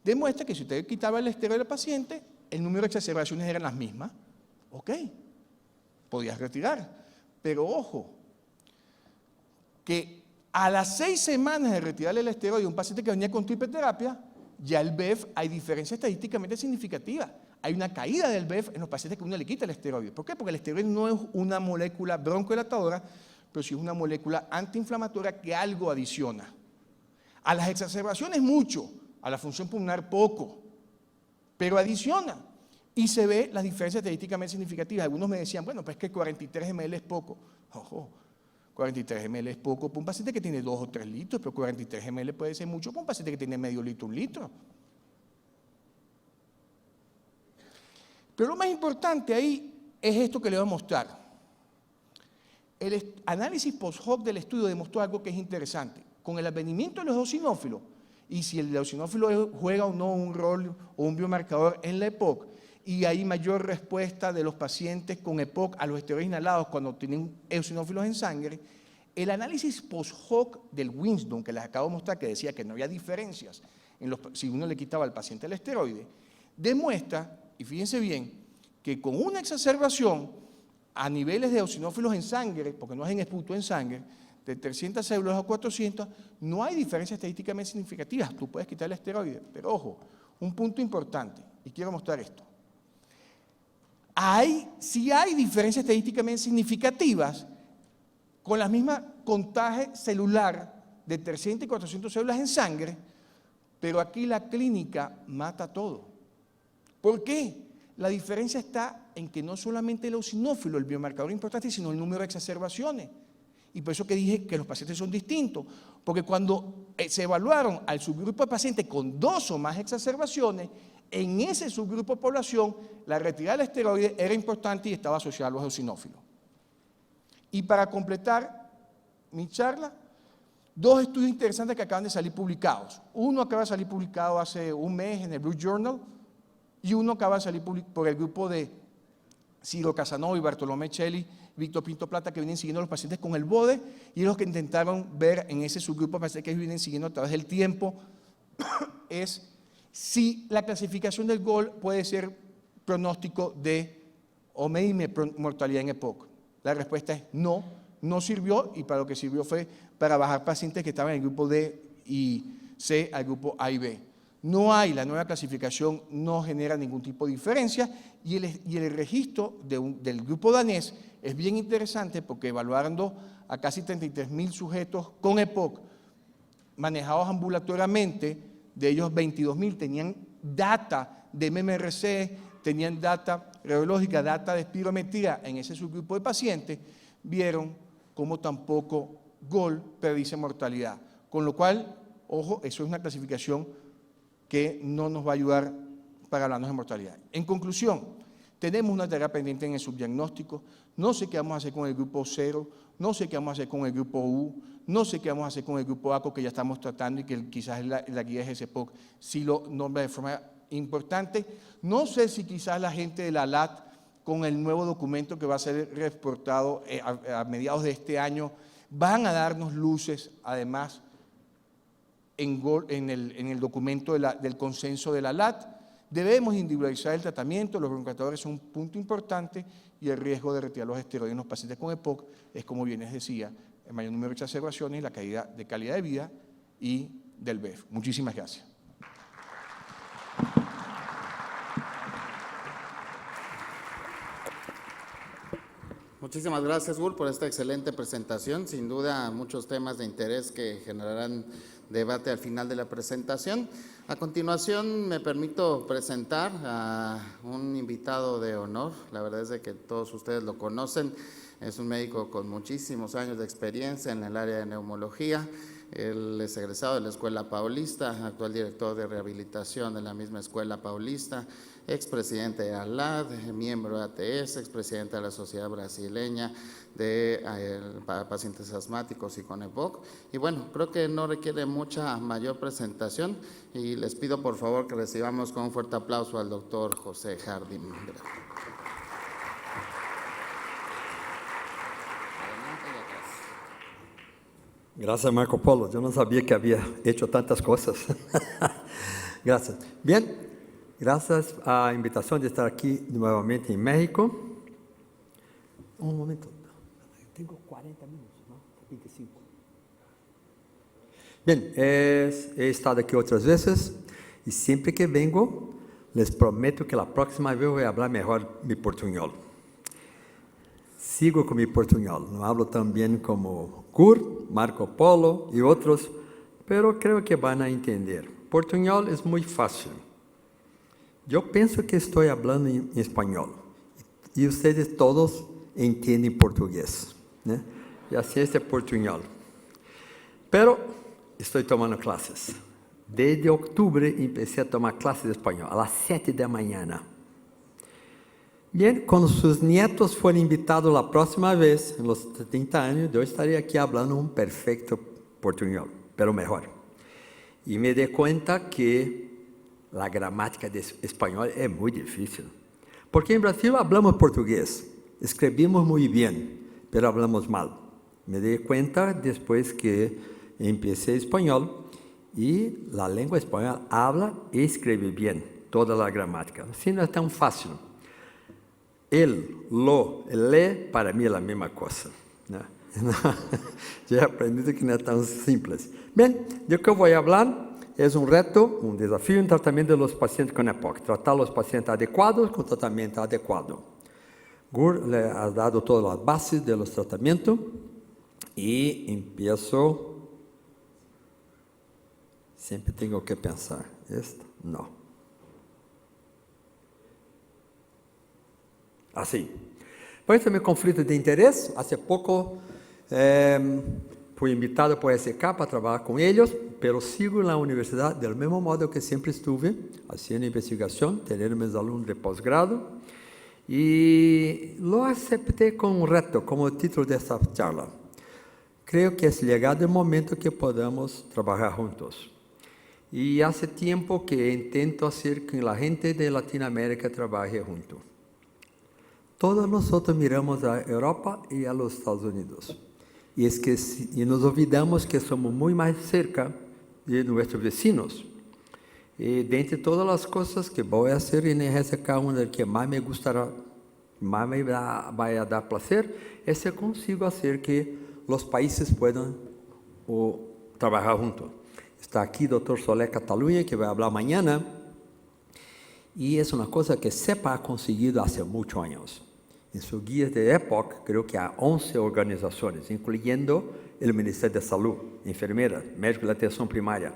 demuestra que si usted quitaba el esteroide al paciente, el número de exacerbaciones eran las mismas. Ok, podías retirar. Pero ojo, que a las 6 semanas de retirarle el esteroide a un paciente que venía con tripeterapia, ya el BEF hay diferencia estadísticamente significativa. Hay una caída del BEF en los pacientes que uno le quita el esteroide. ¿Por qué? Porque el esteroide no es una molécula broncodilatadora, pero sí es una molécula antiinflamatoria que algo adiciona. A las exacerbaciones mucho, a la función pulmonar poco, pero adiciona. Y se ve las diferencias estadísticamente significativas. Algunos me decían, bueno, pues es que 43 ml es poco. Ojo, 43 ml es poco para un paciente que tiene 2 o 3 litros, pero 43 ml puede ser mucho para un paciente que tiene medio litro, 1 litro. Pero lo más importante ahí es esto que le voy a mostrar. El análisis post-hoc del estudio demostró algo que es interesante. Con el advenimiento de los eosinófilos, y si el eosinófilo juega o no un rol o un biomarcador en la EPOC, y hay mayor respuesta de los pacientes con EPOC a los esteroides inhalados cuando tienen eosinófilos en sangre, el análisis post-hoc del Winston, que les acabo de mostrar, que decía que no había diferencias si uno le quitaba al paciente el esteroide, demuestra, y fíjense bien, que con una exacerbación a niveles de eosinófilos en sangre, porque no es en esputo, en sangre, de 300 células a 400, no hay diferencias estadísticamente significativas. Tú puedes quitar el esteroide, pero ojo, un punto importante, y quiero mostrar esto. Sí hay diferencias estadísticamente significativas con la misma contaje celular de 300 y 400 células en sangre, pero aquí la clínica mata todo. ¿Por qué? La diferencia está en que no solamente el eosinófilo, el biomarcador importante, sino el número de exacerbaciones. Y por eso que dije que los pacientes son distintos, porque cuando se evaluaron al subgrupo de pacientes con 2 o más exacerbaciones, en ese subgrupo de población la retirada del esteroide era importante y estaba asociada a los eosinófilos. Y para completar mi charla, 2 estudios interesantes que acaban de salir publicados. Uno acaba de salir publicado hace un mes en el Blue Journal y uno acaba de salir por el grupo de Ciro Casanova y Bartolomé Celli, Víctor Pinto Plata, que vienen siguiendo a los pacientes con el BODE, y los que intentaron ver en ese subgrupo de pacientes que vienen siguiendo a través del tiempo es si la clasificación del GOL puede ser pronóstico de o medirme mortalidad en EPOC. La respuesta es no, no sirvió, y para lo que sirvió fue para bajar pacientes que estaban en el grupo D y C al grupo A y B. No hay, la nueva clasificación no genera ningún tipo de diferencia, y el registro del grupo danés es bien interesante porque evaluando a casi 33.000 sujetos con EPOC manejados ambulatoriamente, de ellos 22.000 tenían data de MMRC, tenían data radiológica, data de espirometría en ese subgrupo de pacientes, vieron cómo tampoco GOL predice mortalidad. Con lo cual, ojo, eso es una clasificación que no nos va a ayudar para hablarnos de mortalidad. En conclusión, tenemos una tarea pendiente en el subdiagnóstico. No sé qué vamos a hacer con el grupo 0, no sé qué vamos a hacer con el grupo U, no sé qué vamos a hacer con el grupo ACO que ya estamos tratando y que quizás la guía de GCPOC sí lo nombra de forma importante. No sé si quizás la gente de la LAT, con el nuevo documento que va a ser reportado a mediados de este año, van a darnos luces, además, en el documento del consenso de la LAT. Debemos individualizar el tratamiento, los broncoatadores son un punto importante, y el riesgo de retirar los esteroides en los pacientes con EPOC es, como bien les decía, el mayor número de exacerbaciones y la caída de calidad de vida y del BEF. Muchísimas gracias. Muchísimas gracias, Gur, por esta excelente presentación. Sin duda, muchos temas de interés que generarán debate al final de la presentación. A continuación, me permito presentar a un invitado de honor. La verdad es de que todos ustedes lo conocen. Es un médico con muchísimos años de experiencia en el área de neumología. Él es egresado de la Escuela Paulista, actual director de rehabilitación de la misma Escuela Paulista, expresidente de ALAD, miembro de ATS, expresidente de la Sociedad Brasileña de Pacientes Asmáticos y con EPOC. Y bueno, creo que no requiere mucha mayor presentación, y les pido por favor que recibamos con un fuerte aplauso al doctor José Jardín. Gracias, Marco Polo. Yo no sabía que había hecho tantas cosas. Gracias. Bien, gracias a la invitación de estar aquí nuevamente en México. Un momento. Tengo 40 minutos, ¿no? 25. Bien, he estado aquí otras veces y siempre que vengo les prometo que la próxima vez voy a hablar mejor mi portuñol. Sigo con mi portuñol, no hablo tan bien como Gur, Marco Polo y otros, pero creo que van a entender. Portuñol es muy fácil. Yo pienso que estoy hablando en español y ustedes todos entienden portugués, ¿no? Y así es el portuñol. Pero estoy tomando clases. Desde octubre empecé a tomar clases de español, a las 7 de la mañana. Bien, cuando sus nietos fueron invitados la próxima vez, en los 30 años, yo estaría aquí hablando un perfecto portuñol, pero mejor. Y me di cuenta que la gramática de español es muy difícil. Porque en Brasil hablamos portugués, escribimos muy bien, pero hablamos mal. Me di cuenta después que empecé español y la lengua española habla y escribe bien toda la gramática. Así no es tan fácil. El, lo, el le, para mí es la misma cosa, ¿no? Ya he aprendido que no es tan simple. Bien, yo que voy a hablar es un reto, un desafío en tratamiento de los pacientes con EPOC. Tratar los pacientes adecuados con tratamiento adecuado. GUR le ha dado todas las bases de los tratamientos y empiezo. Siempre tengo que pensar. ¿Esto? No. Así. Por eso mi conflicto de interés. Hace poco fui invitado por SK para trabajar con ellos, pero sigo en la universidad del mismo modo que siempre estuve, haciendo investigación, teniendo mis alumnos de posgrado, y lo acepté como un reto, como el título de esta charla. Creo que es llegado el momento que podamos trabajar juntos. Y hace tiempo que intento hacer que la gente de Latinoamérica trabaje juntos. Todos nosotros miramos a Europa y a los Estados Unidos. Y nos olvidamos que somos muy más cerca de nuestros vecinos. Y de entre todas las cosas que voy a hacer en RSK, una de las que más me gustará, más me va a dar placer, es si consigo hacer que los países puedan trabajar juntos. Está aquí el doctor Solé Cataluña, que va a hablar mañana, y es una cosa que CEPA ha conseguido hace muchos años. En su guía de EPOC, creo que hay 11 organizaciones, incluyendo el Ministerio de Salud, enfermeras, médicos de atención primaria.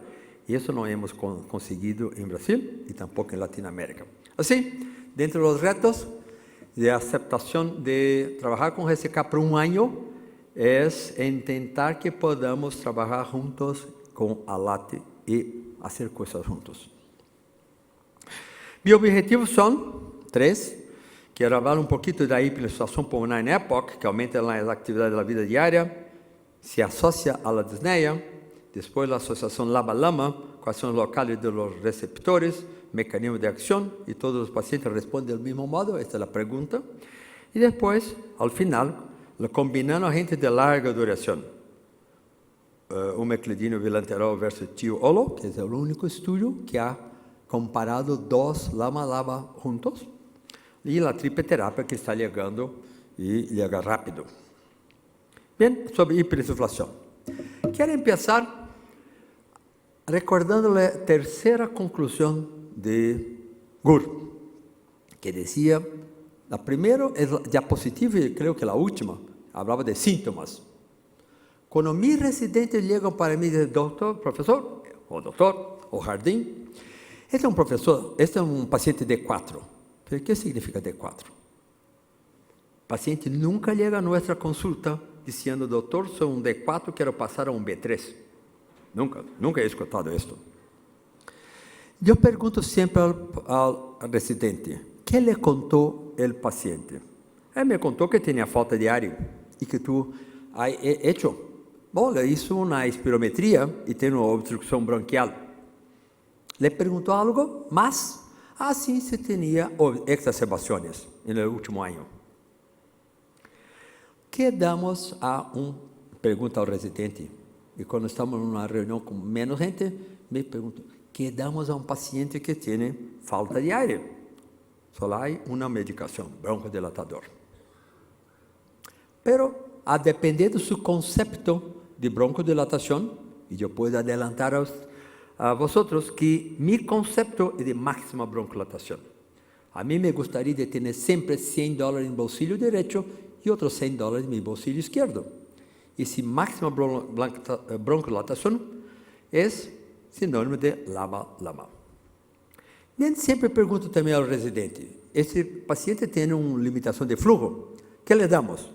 Y eso no hemos conseguido en Brasil y tampoco en Latinoamérica. Así, dentro de los retos de aceptación de trabajar con GSK por un año, es intentar que podamos trabajar juntos con ALATE y hacer cosas juntos. Mis objetivos son 3. Quero hablar um pouquinho da hiperexcitação pulmonar em EPOC, que aumenta as atividades da vida diária, se associa à disneia, depois a associação LABA-LAMA, quais são os locais dos receptores, mecanismo de ação, e todos os pacientes respondem do mesmo modo, esta é a pergunta. E depois, ao final, combinando agentes de larga duração. Umeclidino bilateral versus tiolo, que é o único estudo que ha comparado 2 LAMA-LABA juntos, e a tripeterapia que está chegando e chega rápido. Bem, sobre hiperinsuflação. Quero começar recordando a terceira conclusão de GUR, que dizia, a primeira diapositiva, e creio que a última, falava de sintomas. Quando meus residentes chegam para mim e dizem, professor, ou jardim, este é um professor, este é um paciente D4. ¿Pero qué significa D4? El paciente nunca llega a nuestra consulta diciendo, doctor, soy un D4, quiero pasar a un B3. Nunca he escuchado esto. Yo pregunto siempre al residente, ¿qué le contó el paciente? Él me contó que tenía falta de aire y que tú has hecho. Bueno, le hizo una espirometría y tiene una obstrucción bronquial. ¿Le preguntó algo más? Assim se tinha exacerbações no último ano. Que damos a pergunta ao residente, e quando estamos numa reunião com menos gente, me pergunto, que damos a paciente que tem falta de aire? Só há uma medicação, broncodilatador. Pero, a depender do seu conceito de broncodilatação, e eu posso adelantar a vosotros que mi concepto es de máxima broncodilatación. A mí me gustaría de tener siempre $100 en bolsillo derecho y otros $100 en mi bolsillo izquierdo. Y si máxima broncodilatación es sinónimo de LABA-LAMA. Bien, siempre pregunto también al residente, este paciente tiene una limitación de flujo, ¿qué le damos?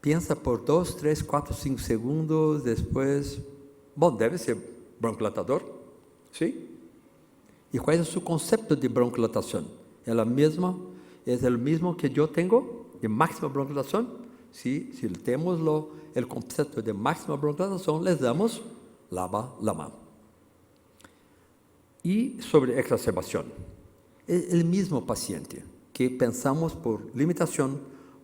Piensa por 2, 3, 4, 5 segundos, después, bueno, debe ser broncodilatador, ¿sí? ¿Y cuál es su concepto de broncodilatación? ¿Es el mismo que yo tengo, de máxima broncodilatación? Sí, si tenemos el concepto de máxima broncodilatación, les damos LABA-LAMA. Y sobre exacerbación, es el mismo paciente que pensamos por limitación,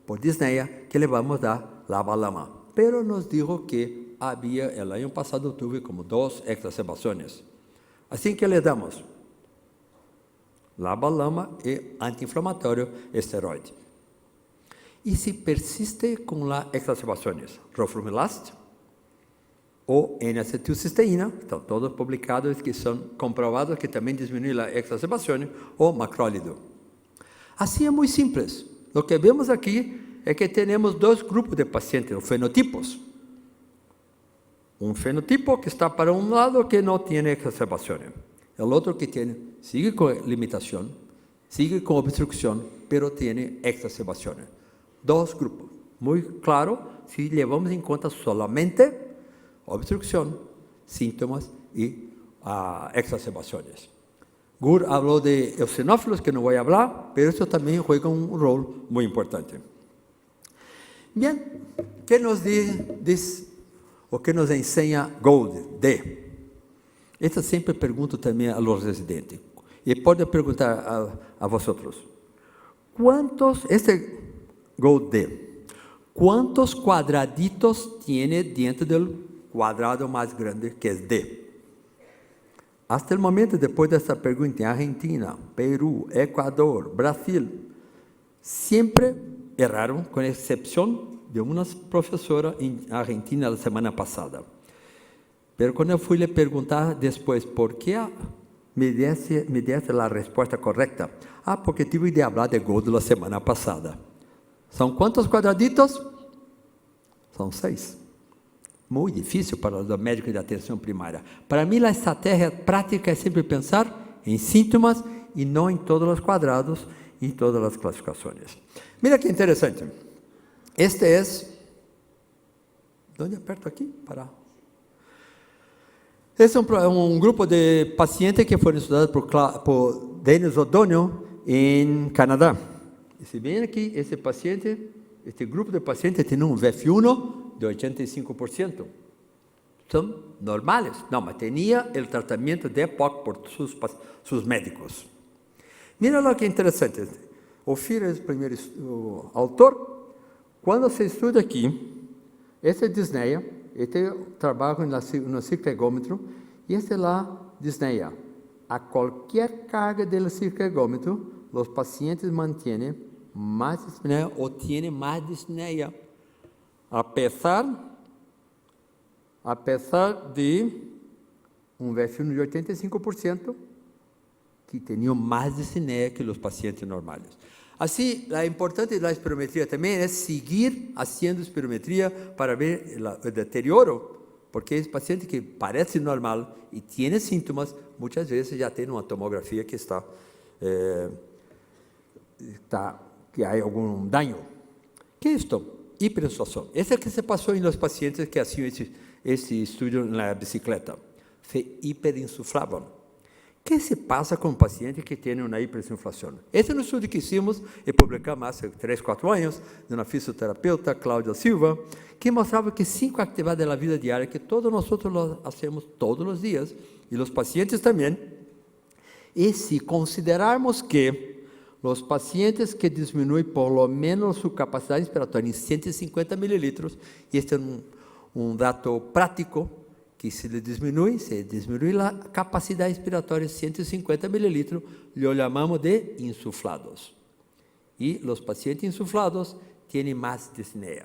por disnea, que le vamos a dar LABA-LAMA. Pero nos dijo que el año pasado tuve como 2 exacerbaciones. Así que le damos LABA-LAMA y antiinflamatorio esteroide. Y si persiste con las exacerbaciones, roflumilast, o N-acetilcisteína, estão todos publicados que são comprovados que também diminui a exacerbação, ou macrólido. Assim é muito simples. O que vemos aqui é que temos dois grupos de pacientes, os fenotipos. Um fenotipo que está para um lado que não tem exacerbação. O outro que sigue com limitação, sigue com obstrução, pero tem exacerbação. Dos grupos. Muito claro, se levamos em conta solamente obstrução, síntomas e exacerbações. Gur falou de eosinófilos, que não vou falar, mas isso também juega um rol muito importante. Bem, que nos diz, o que nos ensina Gold, D? Esta sempre pergunto também a los residentes. E pode perguntar a vosotros. Este Gold D, ¿cuántos cuadraditos tiene dentro del cuadrado más grande, que es D? Hasta el momento, después de esta pregunta, en Argentina, Perú, Ecuador, Brasil, siempre erraron, con excepción de una profesora en Argentina la semana pasada. Pero cuando fui le preguntar después, ¿por qué me diste la respuesta correcta? Porque tuve de hablar de Gold la semana pasada. ¿Son cuántos cuadraditos? Son 6. Muy difícil para los médicos de atención primaria. Para mí, la estrategia práctica es siempre pensar en síntomas y no en todos los cuadrados y todas las clasificaciones. Mira qué interesante. Este es... ¿Dónde aperto aquí? Este es un grupo de pacientes que fueron estudiados por Denis O'Donnell en Canadá. Y si ven aquí, este grupo de pacientes tiene un VF1 de 85%. Son normales. No, pero tenía el tratamiento de EPOC por sus médicos. Mira lo que es interesante. Ophir es el primer autor. Cuando se estudia aquí, esta es disnea, este trabajo en el circlegómetro, y esta es la disnea. A cualquier carga del circlegómetro, los pacientes mantienen más disnea o tienen más disnea, a pesar de un VF1 de 85%, que tenían más disnea que los pacientes normales. Así, la importante de la espirometría también es seguir haciendo espirometría para ver el deterioro, porque es paciente que parece normal y tiene síntomas, muchas veces ya tiene una tomografía que que hay algún daño. ¿Qué es esto? Hiperinsuflación. Es el que se pasó en los pacientes que hacían ese estudio en la bicicleta. Se hiperinsuflaban. ¿Qué se pasa con pacientes que tienen una hiperinsuflación? Este es un estudio que hicimos y publicamos hace 3, 4 años de una fisioterapeuta, Cláudia Silva, que mostraba que 5 actividades de la vida diaria que todos nosotros lo hacemos todos los días y los pacientes también. Y si considerarmos que los pacientes que disminuyen por lo menos su capacidad respiratoria en 150 mililitros, y este es un dato práctico, que se disminuye la capacidad respiratoria en 150 mililitros, lo llamamos de insuflados. Y los pacientes insuflados tienen más disnea.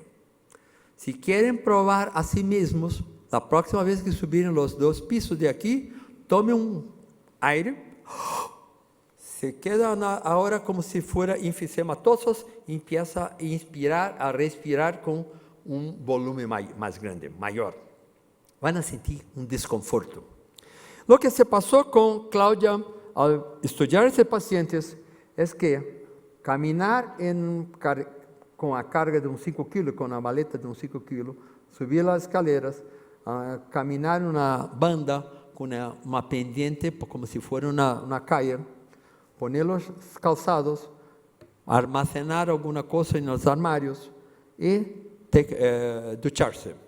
Si quieren probar a sí mismos, la próxima vez que subiren los 2 pisos de aquí, tome un aire, se quedan ahora como si fueran enfisematosos y empieza a inspirar, a respirar con un volumen más grande, mayor. Van a sentir un desconforto. Lo que se pasó con Cláudia al estudiar a estos pacientes es que caminar con la carga de 5 kilos, con la maleta de 5 kilos, subir las escaleras, caminar en una banda con una pendiente como si fuera una calle, poner los calzados, almacenar alguna cosa en los armarios y ducharse.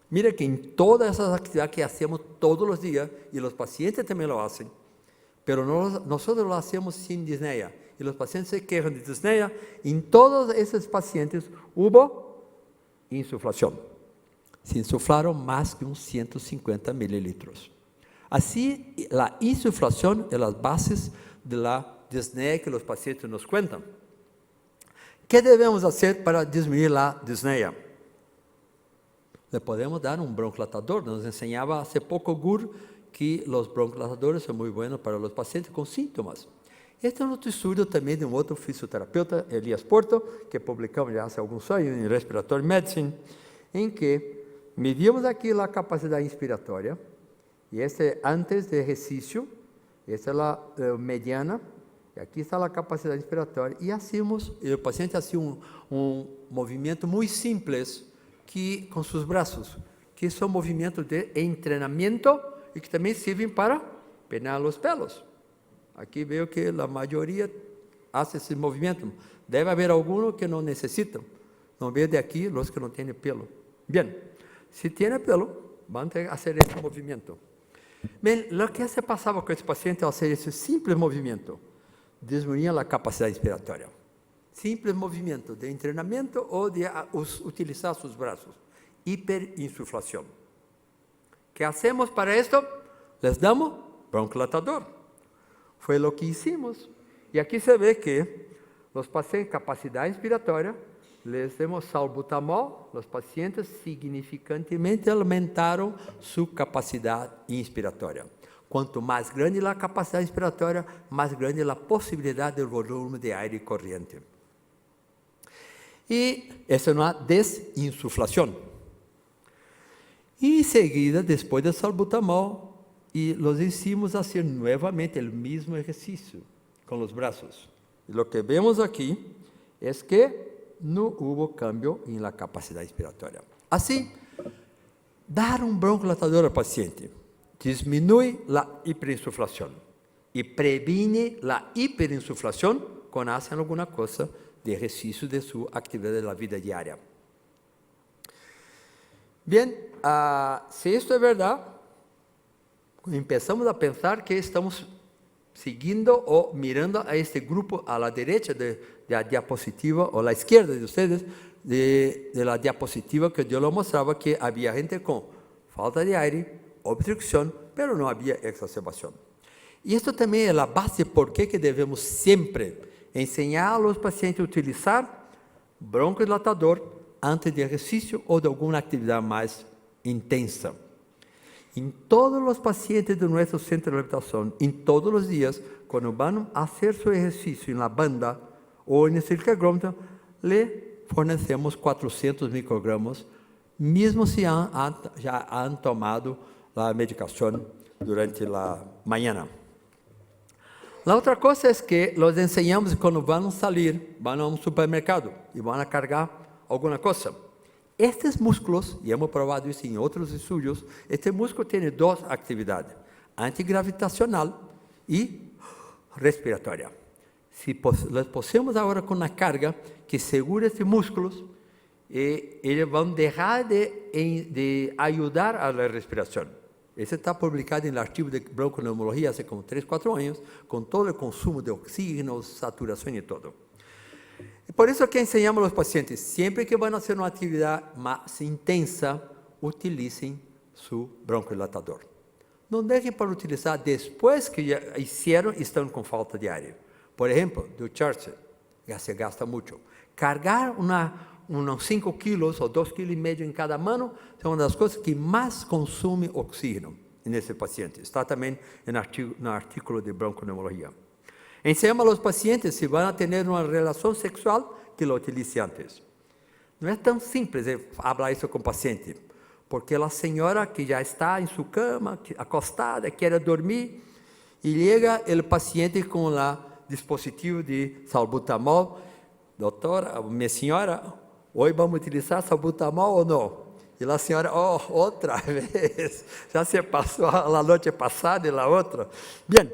Mira que en todas esas actividades que hacemos todos los días, y los pacientes también lo hacen, pero nosotros lo hacemos sin disnea, y los pacientes se quejan de disnea. En todos esos pacientes hubo insuflación. Se insuflaron más de uns 150 mililitros. Así, la insuflación es las bases de la disnea que los pacientes nos cuentan. ¿Qué debemos hacer para disminuir la disnea? le podemos dar un broncolatador. Nos enseñaba hace poco Gur que los broncolatadores son muy buenos para los pacientes con síntomas. Este es otro estudio también de un otro fisioterapeuta, Elias Porto, que publicamos ya hace algunos años en Respiratory Medicine, en que medimos aquí la capacidad inspiratória, y este antes de ejercicio, esta es la mediana, y aquí está la capacidad inspiratória, y hacemos, el paciente hacía un movimiento muy simples que, con sus brazos, que son movimientos de entrenamiento y que también sirven para peinar los pelos. Aquí veo que la mayoría hace ese movimiento. Debe haber algunos que no necesitan. No veo de aquí los que no tienen pelo. Bien, si tiene pelo, van a hacer este movimiento. Bien, lo que se pasaba con este paciente al hacer ese simple movimiento, disminuía la capacidad inspiratória. Simple movimiento de entrenamiento o de utilizar sus brazos. Hiperinsuflación. ¿Qué hacemos para esto? Les damos broncolatador. Fue lo que hicimos. Y aquí se ve que los pacientes con capacidad inspiratória, les demos salbutamol, los pacientes significantemente aumentaron su capacidad inspiratória. Cuanto más grande la capacidad inspiratória, más grande la posibilidad del volumen de aire corriente. Y esa es una desinsuflación. Y enseguida, después del salbutamol, y los hicimos hacer nuevamente el mismo ejercicio con los brazos. Y lo que vemos aquí es que no hubo cambio en la capacidad inspiratória. Así, dar un broncolatador al paciente disminuye la hiperinsuflación y previene la hiperinsuflación cuando hacen alguna cosa de ejercicio de su actividad de la vida diaria. Bien, si esto es verdad, empezamos a pensar que estamos siguiendo o mirando a este grupo a la derecha de la diapositiva o a la izquierda de ustedes, de la diapositiva que yo lo mostraba, que había gente con falta de aire, obstrucción, pero no había exacerbación. Y esto también es la base de por qué que debemos siempre enseñar a los pacientes a utilizar broncodilatador antes de ejercicio o de alguna actividad más intensa. En todos los pacientes de nuestro centro de rehabilitación, en todos los días, cuando van a hacer su ejercicio en la banda o en el circungrama, le fornecemos 400 microgramos, mismo si ya han tomado la medicación durante la mañana. La otra cosa es que los enseñamos cuando van a salir, van a un supermercado y van a cargar alguna cosa. Estos músculos, y hemos probado eso en otros estudios, este músculo tiene dos actividades, antigravitacional y respiratoria. Si les posemos ahora con una carga que segura estos músculos, ellos van a dejar de ayudar a la respiración. Ese está publicado en el archivo de bronconeumología hace como 3 o 4 años, con todo el consumo de oxígeno, saturación y todo. Por eso que enseñamos a los pacientes, siempre que van a hacer una actividad más intensa, utilicen su broncodilatador. No dejen para utilizar después que ya hicieron y están con falta de aire. Por ejemplo, ducharse, ya se gasta mucho. Cargar unos 5 kilos o 2,5 kilos en cada mano son una de las cosas que más consume oxígeno en ese paciente. Está también en el artículo de bronconeumología. Enseñamos a los pacientes, si van a tener una relación sexual, que lo utilicen antes. No es tan simple hablar eso con el paciente, porque la señora que ya está en su cama, acostada, quiere dormir, y llega el paciente con el dispositivo de salbutamol. Doctora, minha senhora, hoy vamos a utilizar salbutamol o no? Y la señora, otra vez, ya se pasó la noche pasada y la otra. Bien,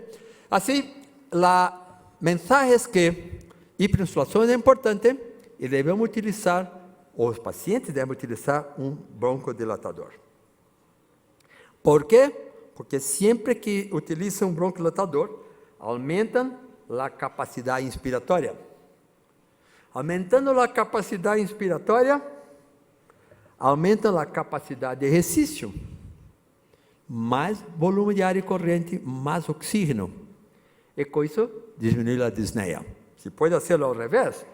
así, la mensaje es que hiperinsuflación es importante y debemos utilizar, o los pacientes deben utilizar un broncodilatador. ¿Por qué? Porque siempre que utilizan un broncodilatador, aumentan la capacidad inspiratória. Aumentando la capacidad inspiratória, aumenta la capacidad de ejercicio. Mais volume de aire corrente, mais oxígeno. Y con eso disminuye la disnea. Si puede hacerlo al revés,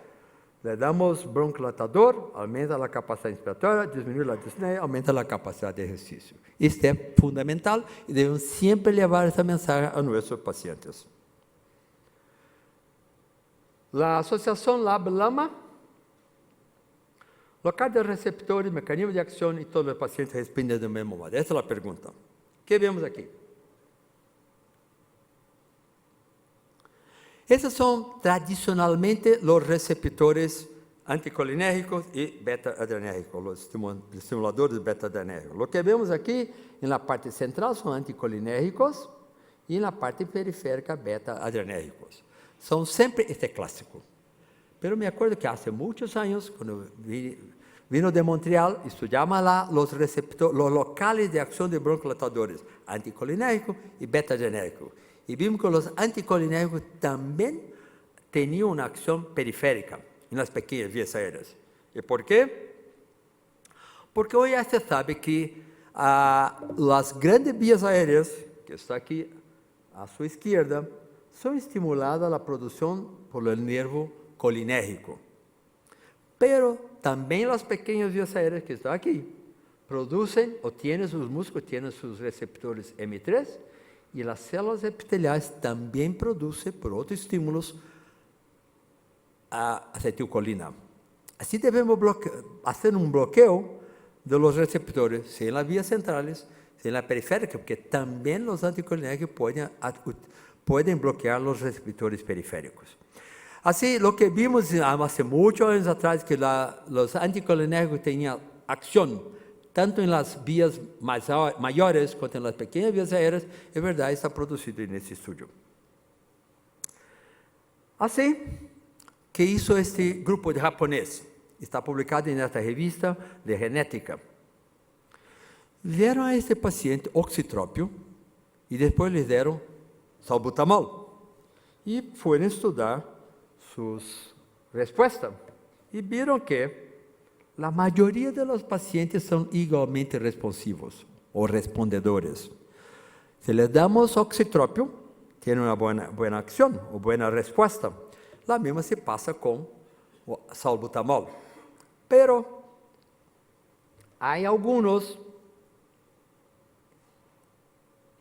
Le damos broncodilatador, aumenta la capacidad inspiratória, disminuye la disnea, aumenta la capacidad de ejercicio. Esto es fundamental y debemos siempre llevar esta mensaje a nuestros pacientes. La asociación LAB-LAMA, local de receptores, mecanismo de acción y todos los pacientes responden del mismo modo. Esta es la pregunta. ¿Qué vemos aquí? Estos son tradicionalmente los receptores anticolinérgicos y beta-adrenérgicos, los estimuladores beta-adrenérgicos. Lo que vemos aquí en la parte central son anticolinérgicos y en la parte periférica beta-adrenérgicos. Son siempre este clásico. Pero me acuerdo que hace muchos años, cuando vino de Montreal, estudiamos los receptores, los locales de acción de broncodilatadores anticolinérgicos y beta-adrenérgicos. Y vimos que los anticolinérgicos también tenían una acción periférica en las pequeñas vías aéreas. ¿Y por qué? Porque hoy ya se sabe que las grandes vías aéreas, que está aquí a su izquierda, son estimuladas la producción por el nervio colinérgico. Pero también las pequeñas vías aéreas que están aquí producen o tienen sus músculos, tienen sus receptores M3 y las células epiteliales también producen por otros estímulos acetilcolina. Así debemos hacer un bloqueo de los receptores, sea en las vías centrales, sea en la periférica, porque también los anticolinérgicos pueden bloquear los receptores periféricos. Así, lo que vimos hace muchos años atrás, que los anticolinérgicos tenían acción tanto en las vías mayores como en las pequeñas vías aéreas, es verdad, está producido en este estudio. Así que hizo este grupo de japonés, está publicado en esta revista de genética. Le dieron a este paciente oxitrópio y después le dieron salbutamol. Y fueron a estudiar sus respuestas. Y vieron que la mayoría de los pacientes son igualmente responsivos o respondedores. Si les damos oxitrópio, tiene una buena acción o buena respuesta. La misma se pasa con salbutamol. Pero hay algunos,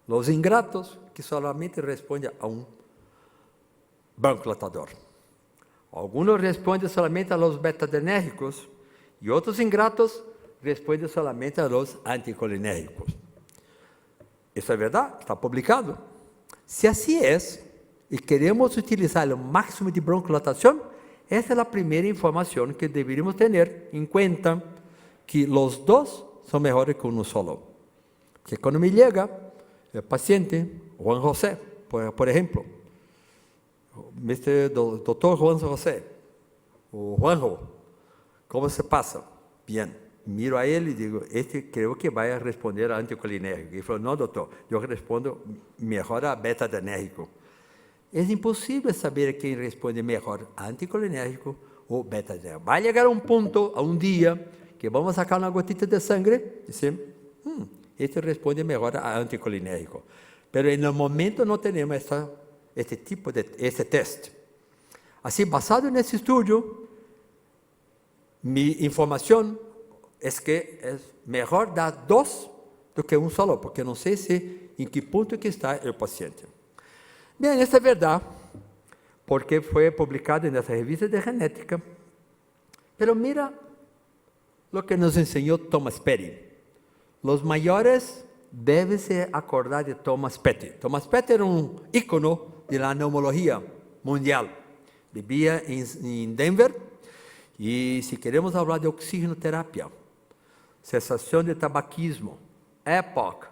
los ingratos, que solamente responden a un broncodilatador. Algunos responden solamente a los beta-adrenérgicos y otros ingratos responden solamente a los anticolinérgicos. Eso es verdad, está publicado. Si así es, y queremos utilizar el máximo de broncodilatación, esa es la primera información que deberíamos tener en cuenta, que los dos son mejores que uno solo. Que cuando me llega el paciente, Juan José, por ejemplo, doctor Juan José, o Juanjo, ¿cómo se pasa? Bien, miro a él y digo, creo que va a responder a anticolinérgico. Y falou, no doctor, yo respondo mejor a beta-adrenérgico. Es imposible saber quién responde mejor a anticolinérgico o beta-adrenérgico. Va a llegar a un punto, a un día, que vamos a sacar una gotita de sangre y decir, este responde mejor a anticolinérgico. Pero en el momento no tenemos este test. Así, basado en ese estudio, mi información es que es mejor dar dos do que un solo, porque no sé en qué punto que está el paciente. Bien, esto es verdad, porque fue publicado en esta revista de genética, pero mira lo que nos enseñó Thomas Petty. Los mayores deben se acordar de Thomas Petty. Thomas Petty era un ícono de la neumología mundial. Vivía en Denver y si queremos hablar de oxigenoterapia, cesación de tabaquismo, EPOC,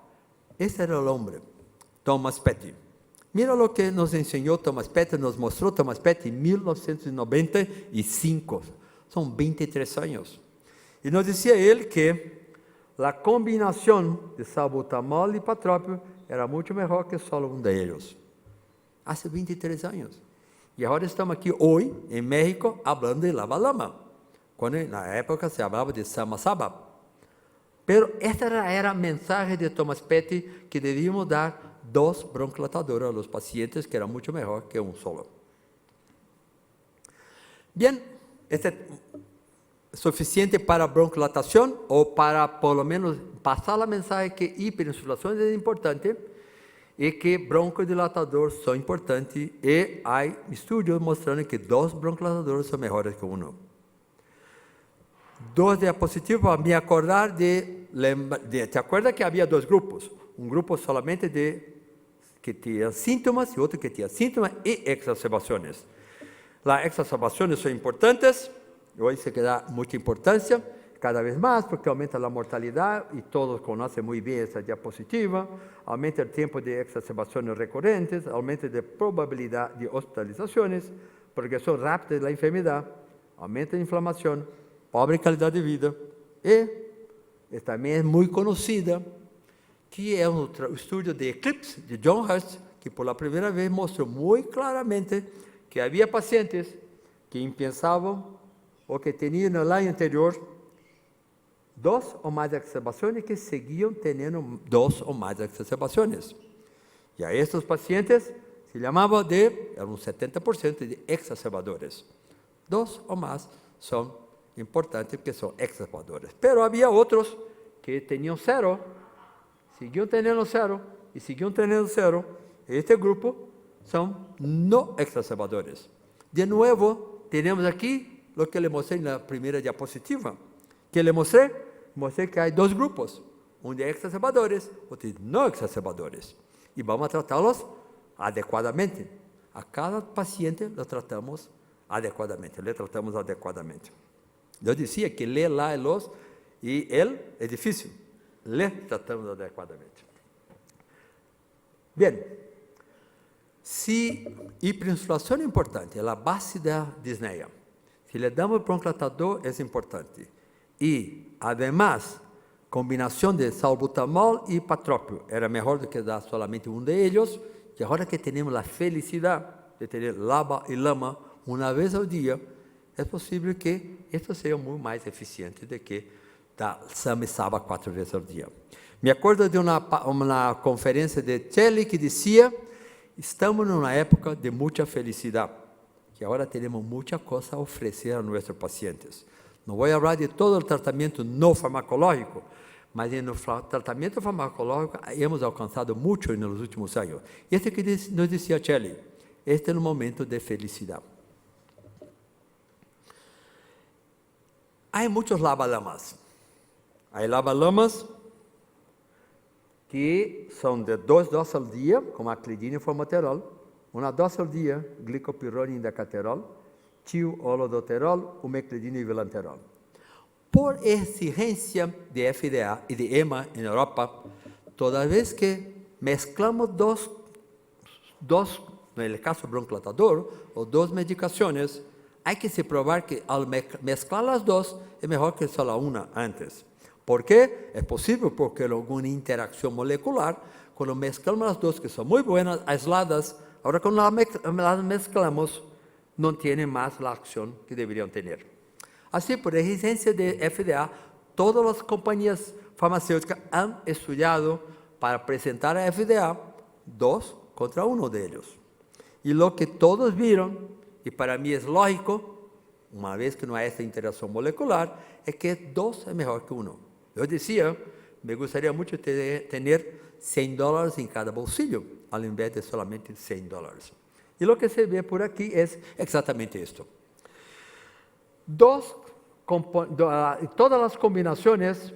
ese era el hombre, Thomas Petty. Mira lo que nos enseñó Thomas Petty, nos mostró Thomas Petty en 1995. Son 23 años. Y nos decía él que la combinación de salbutamol y ipatrópio era mucho mejor que solo uno de ellos. Hace 23 años. Y ahora estamos aquí hoy, en México, hablando de LABA-LAMA, cuando en la época se hablaba de Sama-Saba. Pero esta era el mensaje de Thomas Petty, que debíamos dar dos broncodilatadores a los pacientes, que era mucho mejor que un solo. Bien, suficiente para broncodilatación o para, por lo menos, pasar la mensaje que hiperinsulación es importante y que broncodilatadores son importantes y hay estudios mostrando que 2 broncodilatadores son mejores que uno. 2 diapositivas para me acordar ¿te acuerdas que había 2 grupos? Un grupo solamente que tenía síntomas y otro que tenía síntomas y exacerbaciones. Las exacerbaciones son importantes, hoy se da mucha importancia, cada vez más, porque aumenta la mortalidad, y todos conocen muy bien esa diapositiva, aumenta el tiempo de exacerbaciones recurrentes, aumenta la probabilidad de hospitalizaciones, progresión rápida de la enfermedad, aumenta la inflamación, pobre calidad de vida, y también es muy conocida, que es un estudio de Eclipse, de John Hurst, que por la primera vez mostró muy claramente que había pacientes que pensaban o que tenían en el año anterior 2 o más exacerbaciones que seguían teniendo 2 o más exacerbaciones. Y a estos pacientes se llamaba era un 70% de exacerbadores. 2 o más son importantes porque son exacerbadores. Pero había otros que tenían 0, siguieron teniendo 0 y siguieron teniendo 0. Este grupo son no exacerbadores. De nuevo, tenemos aquí lo que le mostré en la primera diapositiva. Que le mostré que hay 2 grupos, uno de exacerbadores, otro de no exacerbadores. Y vamos a tratarlos adecuadamente. A cada paciente lo tratamos adecuadamente, le tratamos adecuadamente. Yo decía que lee lá los y él es difícil, le tratamos adecuadamente. Bien, si hiperinsulación es importante, es la base de la disnea. Si le damos broncodilatador es importante. Y, además, combinación de salbutamol y patrópio era mejor do que dar solamente uno de ellos. Y ahora que tenemos la felicidad de tener LABA y LAMA una vez al día, es posible que esto sea muy más eficiente de que dar SAM y SABA 4 veces al día. Me acuerdo de una conferencia de Celli que decía, estamos en una época de mucha felicidad, que ahora tenemos muchas cosas a ofrecer a nuestros pacientes. No voy a hablar de todo el tratamiento no farmacológico, mas en el tratamiento farmacológico hemos alcanzado mucho en los últimos años. Y este que nos decía Celli, este es un momento de felicidad. Hay muchos lavalamas. Hay lavalamas que son de 2 dosis al día, como aclidina y formoterol, una dosis al día, glicopirona y indacaterol, tiol-olodoterol, umeclidina y vilanterol. Por exigencia de FDA y de EMA en Europa, toda vez que mezclamos dos, en el caso broncodilatador, o 2 medicaciones, hay que se probar que al mezclar las 2 es mejor que solo una antes. ¿Por qué? Es posible porque hay alguna interacción molecular. Cuando mezclamos las 2, que son muy buenas, aisladas, ahora cuando las mezclamos, no tienen más la acción que deberían tener. Así, por exigencia de FDA, todas las compañías farmacéuticas han estudiado para presentar a FDA 2 contra 1 de ellos. Y lo que todos vieron, y para mí es lógico, una vez que no hay esta interacción molecular, es que 2 es mejor que 1. Yo decía, me gustaría mucho tener $100 en cada bolsillo, al invés de solamente $100. Y lo que se ve por aquí es exactamente esto. Todas las combinaciones,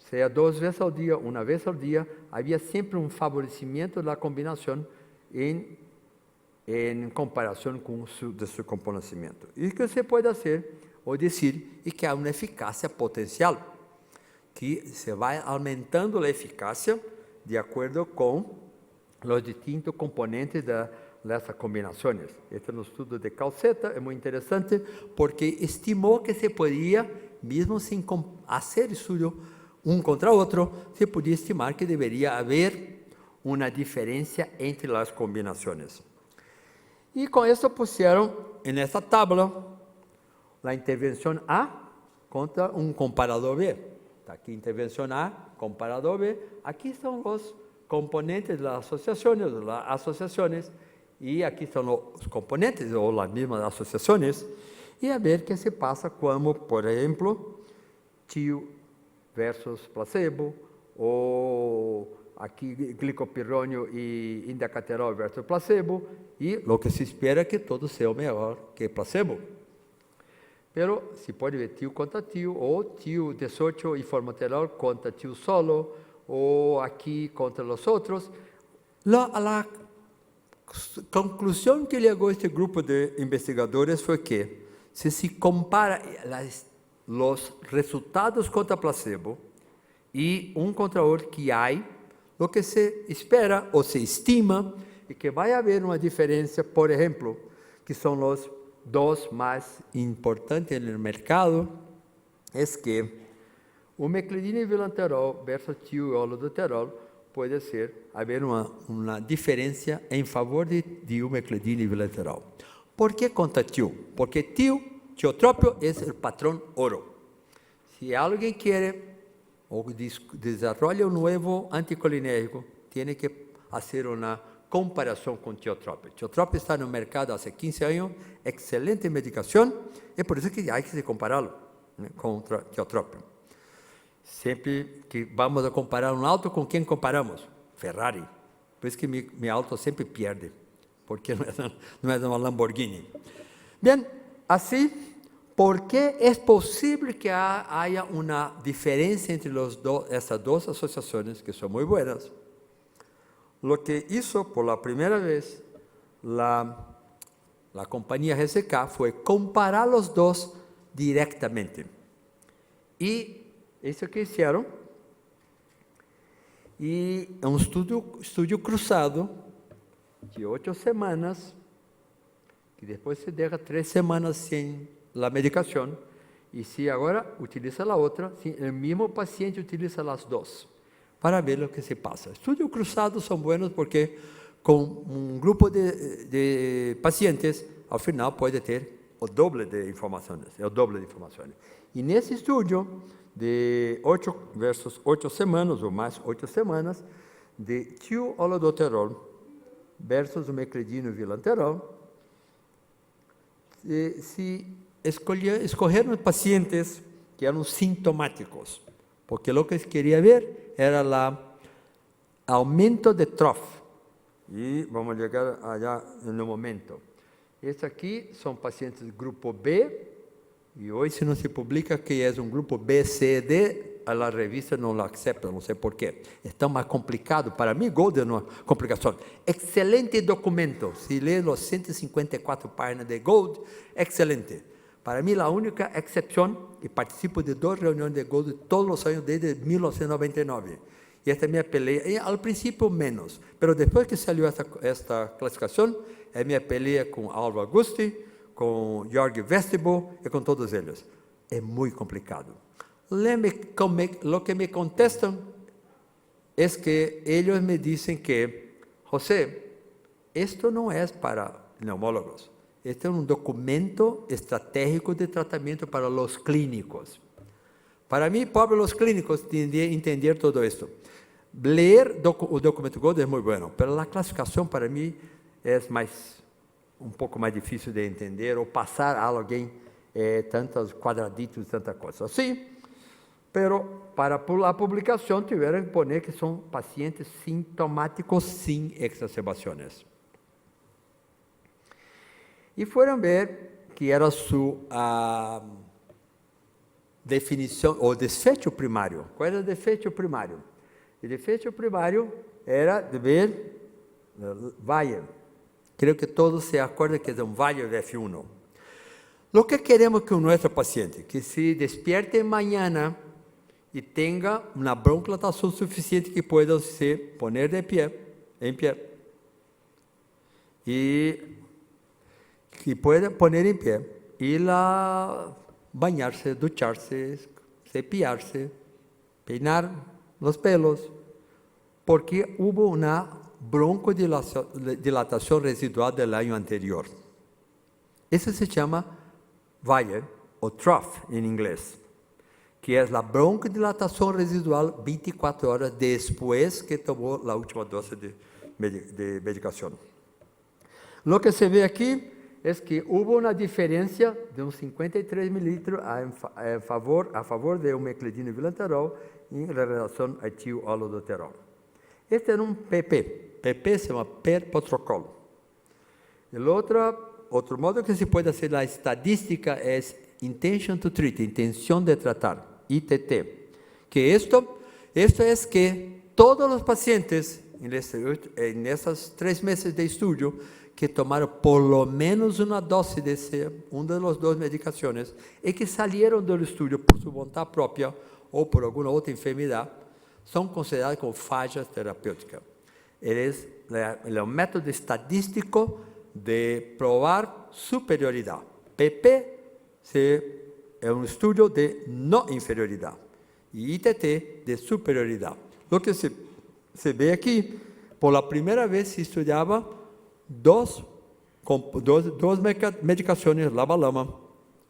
sea 2 veces al día, 1 vez al día, había siempre un favorecimiento de la combinación en comparación con su componimiento. Y que se puede hacer o decir es que hay una eficacia potencial, que se va aumentando la eficacia de acuerdo con los distintos componentes de estas combinaciones. Este es un estudio de Calceta, es muy interesante porque estimó que se podía, mismo sin hacer estudio un contra otro, se podía estimar que debería haber una diferencia entre las combinaciones. Y con esto pusieron en esta tabla la intervención A contra un comparador B. Está aquí intervención A, comparador B. Aquí son los componentes de las asociaciones, y aquí son los componentes o las mismas asociaciones. e a ver qué se pasa como, por ejemplo, TIO versus placebo, o aquí glicopironio y indacaterol versus placebo, y lo que se espera que todo sea mejor que placebo. Pero se pode ver TIO contra TIO, ou TIO 18 e formoterol contra TIO solo, ou aqui contra os outros. A conclusão que chegou este grupo de investigadores foi que, se compara os resultados contra placebo e contra outro que há, o que se espera ou se estima é que vai haver uma diferença, por exemplo, que são os dos más importantes en el mercado, es que o meclidina y vilanterol versus TIO y holodoterol puede haber una diferencia en favor de meclidina y vilanterol. ¿Por qué contra TIO? Porque tiotropio es el patrón oro. Si alguien quiere o desarrolla un nuevo anticolinérgico, tiene que hacer una comparação com tiotropio. Tiotropio está no mercado há 15 anos, excelente medicação, e por isso que há que se compará-lo, né, contra tiotropio. Sempre que vamos a comparar um auto, com quem comparamos? Ferrari. Por isso que meu auto sempre perde, porque não é uma Lamborghini. Bem, assim, ¿por que é possível que haja uma diferença entre essas duas associações, que são muito boas? Lo que hizo por la primera vez la compañía GSK fue comparar los dos directamente. Y eso que hicieron, y un estudio cruzado de 8 semanas, que después se deja 3 semanas sin la medicación, y si ahora utiliza la otra, si el mismo paciente utiliza las dos, para ver lo que se pasa. Estudios cruzados son buenos porque con un grupo de pacientes, al final puede tener el doble de informaciones. Y en ese estudio de 8 versus 8 semanas, o más 8 semanas, de TIO holodoterol versus o meclidina y vilanterol, se escogieron pacientes que eran sintomáticos, porque lo que quería ver era el aumento de trough. Y vamos a llegar allá en un momento. Este aquí son pacientes grupo B, y hoy si no se publica que es un grupo B, C, D, a la revista no lo acepta, no sé por qué. Está más complicado. Para mí, Gold es una complicación. Excelente documento. Si lee los 154 páginas de Gold, excelente. Para mí, la única excepción, y participo de 2 reuniones de Gold todos los años desde 1999. Y esta es mi pelea, y al principio menos, pero después que salió esta clasificación, es mi pelea con Aldo Augusti, con Jorge Vestibo y con todos ellos. Es muy complicado. Lo que me contestan es que ellos me dicen que, José, esto no es para neumólogos. Este es un documento estratégico de tratamiento para los clínicos. Para mí, para los clínicos, entender todo esto. Leer o documento Gold es muy bueno, pero la clasificación para mí es un poco más difícil de entender o pasar a alguien tantos cuadraditos, tantas cosas. Sí, pero para la publicación tuvieron que poner que son pacientes sintomáticos sin exacerbaciones. Y fueron ver que era su definición o desfecho primario. ¿Cuál era el desfecho primario? El desfecho primario era de ver Valle. Creo que todos se acuerdan que es un Valle de F1. Lo que queremos que nuestro paciente, que se despierte mañana y tenga una broncodilatación suficiente que pueda se poner de pie, en pie, y que pueda poner en pie, ir a bañarse, ducharse, cepillarse, peinar los pelos, porque hubo una broncodilatación residual del año anterior. Eso se llama Valle o trough en inglés, que es la broncodilatación residual 24 horas después que tomó la última dosis de medicación. Lo que se ve aquí es que hubo una diferencia de uns 53 mililitros a favor de umeclidina e vilanterol em relação a tioholodoterol. Este era um PP. PP se chama per protocolo. El otro modo que se puede hacer la estadística es intention to treat, intención de tratar, ITT. Que esto es que todos los pacientes en esos 3 meses de estudio que tomaron por lo menos una dosis de una de las 2 medicaciones y que salieron del estudio por su voluntad propia o por alguna otra enfermedad, son considerados como fallas terapêuticas. Es el método estadístico de probar superioridad. PP es un estudio de no inferioridad y ITT de superioridad. Lo que se ve aquí, por la primera vez se estudiaba dos medicaciones Labalama,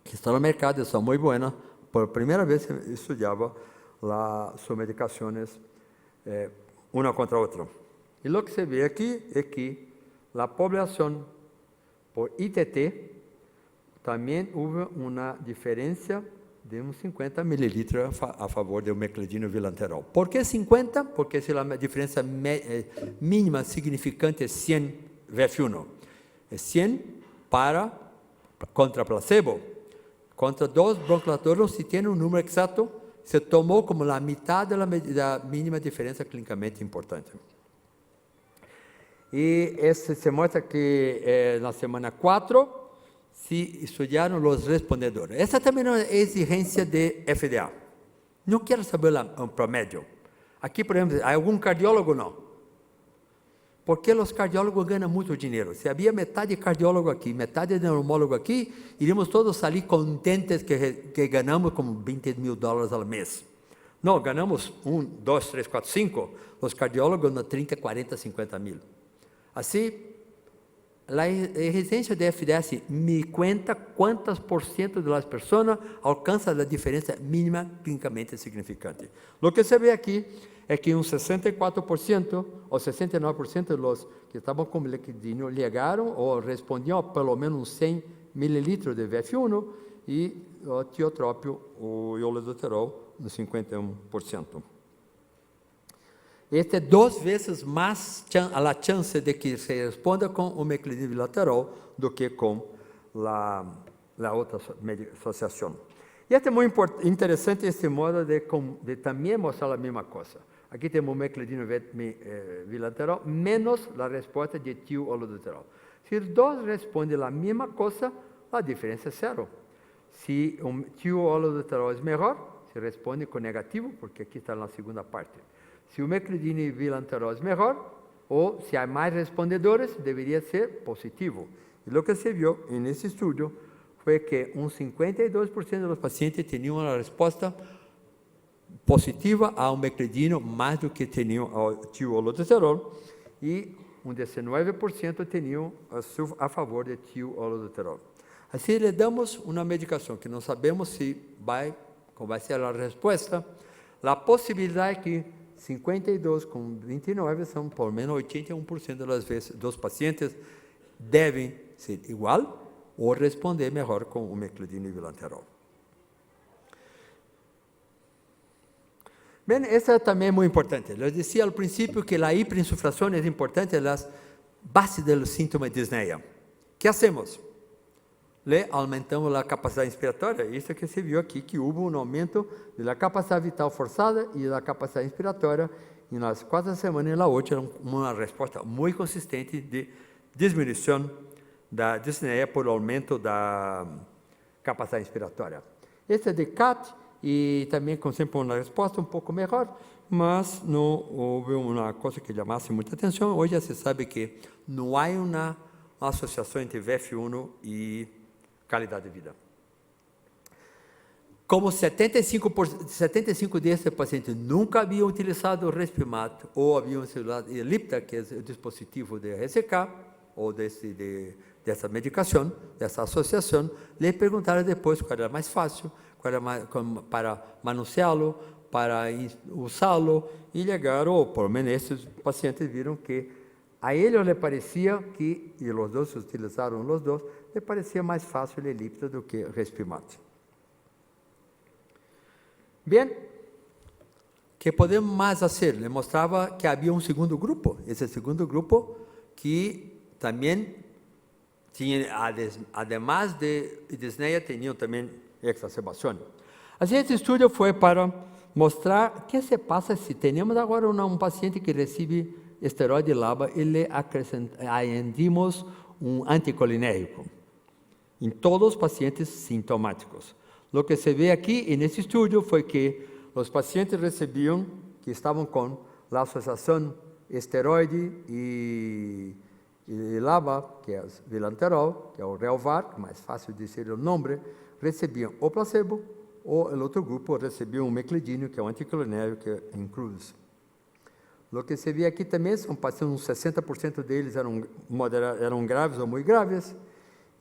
que están en el mercado y son muy buenas. Por primera vez se estudiaba sus medicaciones una contra otra. Y lo que se ve aquí es que la población por ITT también hubo una diferencia de uns 50 mililitros a favor de umeclidina e vilanterol. ¿Por qué 50? Porque si la diferencia mínima significante es 100 VF1. Es 100 contra placebo. Contra 2 broncodilatores, si tiene un número exacto, se tomó como la mitad de la mínima diferencia clínicamente importante. Y se muestra que en la semana 4 se estudiaron los respondedores. Esa también es una exigencia de FDA. No quiero saber el promedio. Aquí, por ejemplo, ¿hay algún cardiólogo? No. Porque los cardiólogos ganan mucho dinero. Si había mitad de cardiólogo aquí, mitad de neumólogo aquí, iríamos todos salir contentes que ganamos como $20,000 al mes. No, ganamos 1, 2, 3, 4, 5. Los cardiólogos no 30, 40, 50 mil. Así, la exigencia de FDS me cuenta cuántos % de las personas alcanzan la diferencia mínima clínicamente significante. Lo que se ve aquí es que un 64% o 69% de los que estaban con umeclidina llegaron o respondían a pelo menos 100 mililitros de VF1 y tiotrópio o holodoterol no 51%. Este es 2 veces más a la chance de que se responda con umeclidina bilateral do que con la otra asociación. Y este es muy interesante este modo de también mostrar la misma cosa. Aquí tenemos umeclidina bilateral menos la respuesta de tioholodoterol. Si los dos responden la misma cosa, la diferencia es 0. Si un tioholodoterol es mejor, se responde con negativo, porque aquí está en la segunda parte. Si umeclidina e vilanterol es mejor, o si hay más respondedores, debería ser positivo. Y lo que se vio en ese estudio fue que un 52% de los pacientes tenían una respuesta positiva a umeclidina más do que tenían a tioholodoterol y un 19% tenían a favor de tioholodoterol. Así le damos una medicación que no sabemos si cómo va a ser la respuesta. La posibilidad es que 52 con 29 son por menos 81% de las veces los pacientes deben ser igual o responder mejor con umeclidina y vilanterol. Bien, esta también es muy importante. Les decía al principio que la hiperinsuflación es importante en las bases de los síntomas de disnea. ¿Qué hacemos? Le aumentamos la capacidad inspiratoria. Eso que se vio aquí, que hubo un aumento de la capacidad vital forzada y de la capacidad inspiratoria. En las 4 semanas y la 8 era una respuesta muy consistente de disminución de la disnea por aumento de la capacidad inspiratoria. Este es de CAT y también con siempre una respuesta un poco mejor, mas no hubo una cosa que llamase mucha atención. Hoy ya se sabe que no hay una asociación entre VF1 y calidad de vida. Como 75 de estos pacientes nunca habían utilizado Respimat o habían utilizado Ellipta, que es el dispositivo de RSK o de esa medicación, de esa asociación, le preguntaron después cuál era más fácil, cuál era para manusearlo, para usarlo, y llegaron, o por lo menos estos pacientes vieron que a ellos les parecía que, y los dos utilizaron los dos, le parecia mais fácil o elipta do que o Respimat. Bem, o que podemos mais fazer? Le mostrava que havia um segundo grupo. Esse segundo grupo que também tinha, además de disneia, tinham também exacerbação. Assim, esse estudo foi para mostrar o que se passa se temos agora um paciente que recebe esteroide LABA e le añadimos um anticolinérgico em todos os pacientes sintomáticos. O que se vê aqui nesse estudo foi que os pacientes recebiam, que estavam com a associação esteroide e LABA, que é o vilanterol, que é o Relvar, mais fácil de dizer o nome, recebiam o placebo, ou o outro grupo recebia um meclidínio, que é o anticolinérgico, que é em cruz. O que se vê aqui também são pacientes, uns 60% deles eram graves ou muito graves.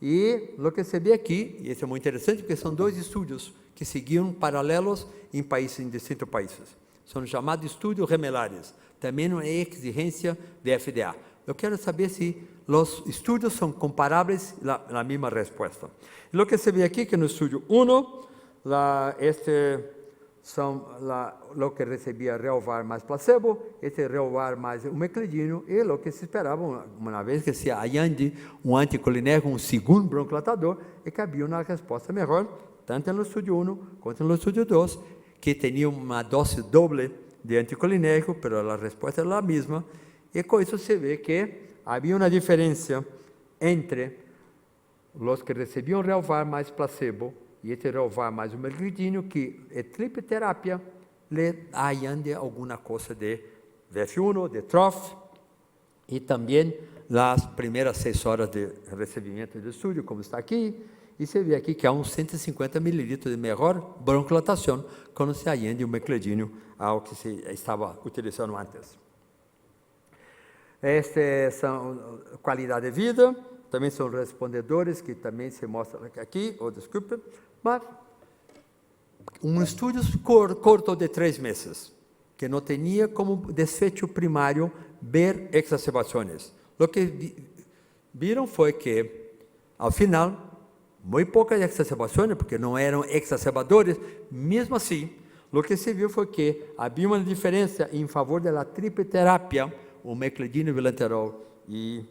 E o que se vê aqui, e isso é muito interessante, porque são dois estudos que seguiam paralelos em distintos países. São chamados estudos remelares. Também não é exigência de FDA. Eu quero saber se os estudos são comparáveis na mesma resposta. O que se vê aqui, que no estudo 1, são o que recebia Relvar mais placebo, este Relvar mais o meclidínio, e o que se esperava, uma vez que se añade um anticolinérgico, um segundo broncodilatador, e que havia uma resposta melhor, tanto no estudo 1 quanto no estudo 2, que tinha uma dose doble de anticolinérgico, mas a resposta era a mesma, e com isso se vê que havia uma diferença entre os que recebiam Relvar mais placebo e este Relvar mais o meclidínio, que a tripterapia lhe añade alguma coisa de VF1, de TROF, e também nas primeiras 6 horas de recebimento do estudo, como está aqui, e se vê aqui que há uns 150 ml de melhor broncodilatação quando se añade o meclidínio ao que se estava utilizando antes. Esta são qualidade de vida, também são respondedores que também se mostram aqui, desculpe, mas um estudo curto de 3 meses, que não tinha como desfecho primário ver exacerbações. O que viram foi que, ao final, muito poucas exacerbações, porque não eram exacerbadores, mesmo assim, o que se viu foi que havia uma diferença em favor da tripterapia, o meclidínio, vilanterol e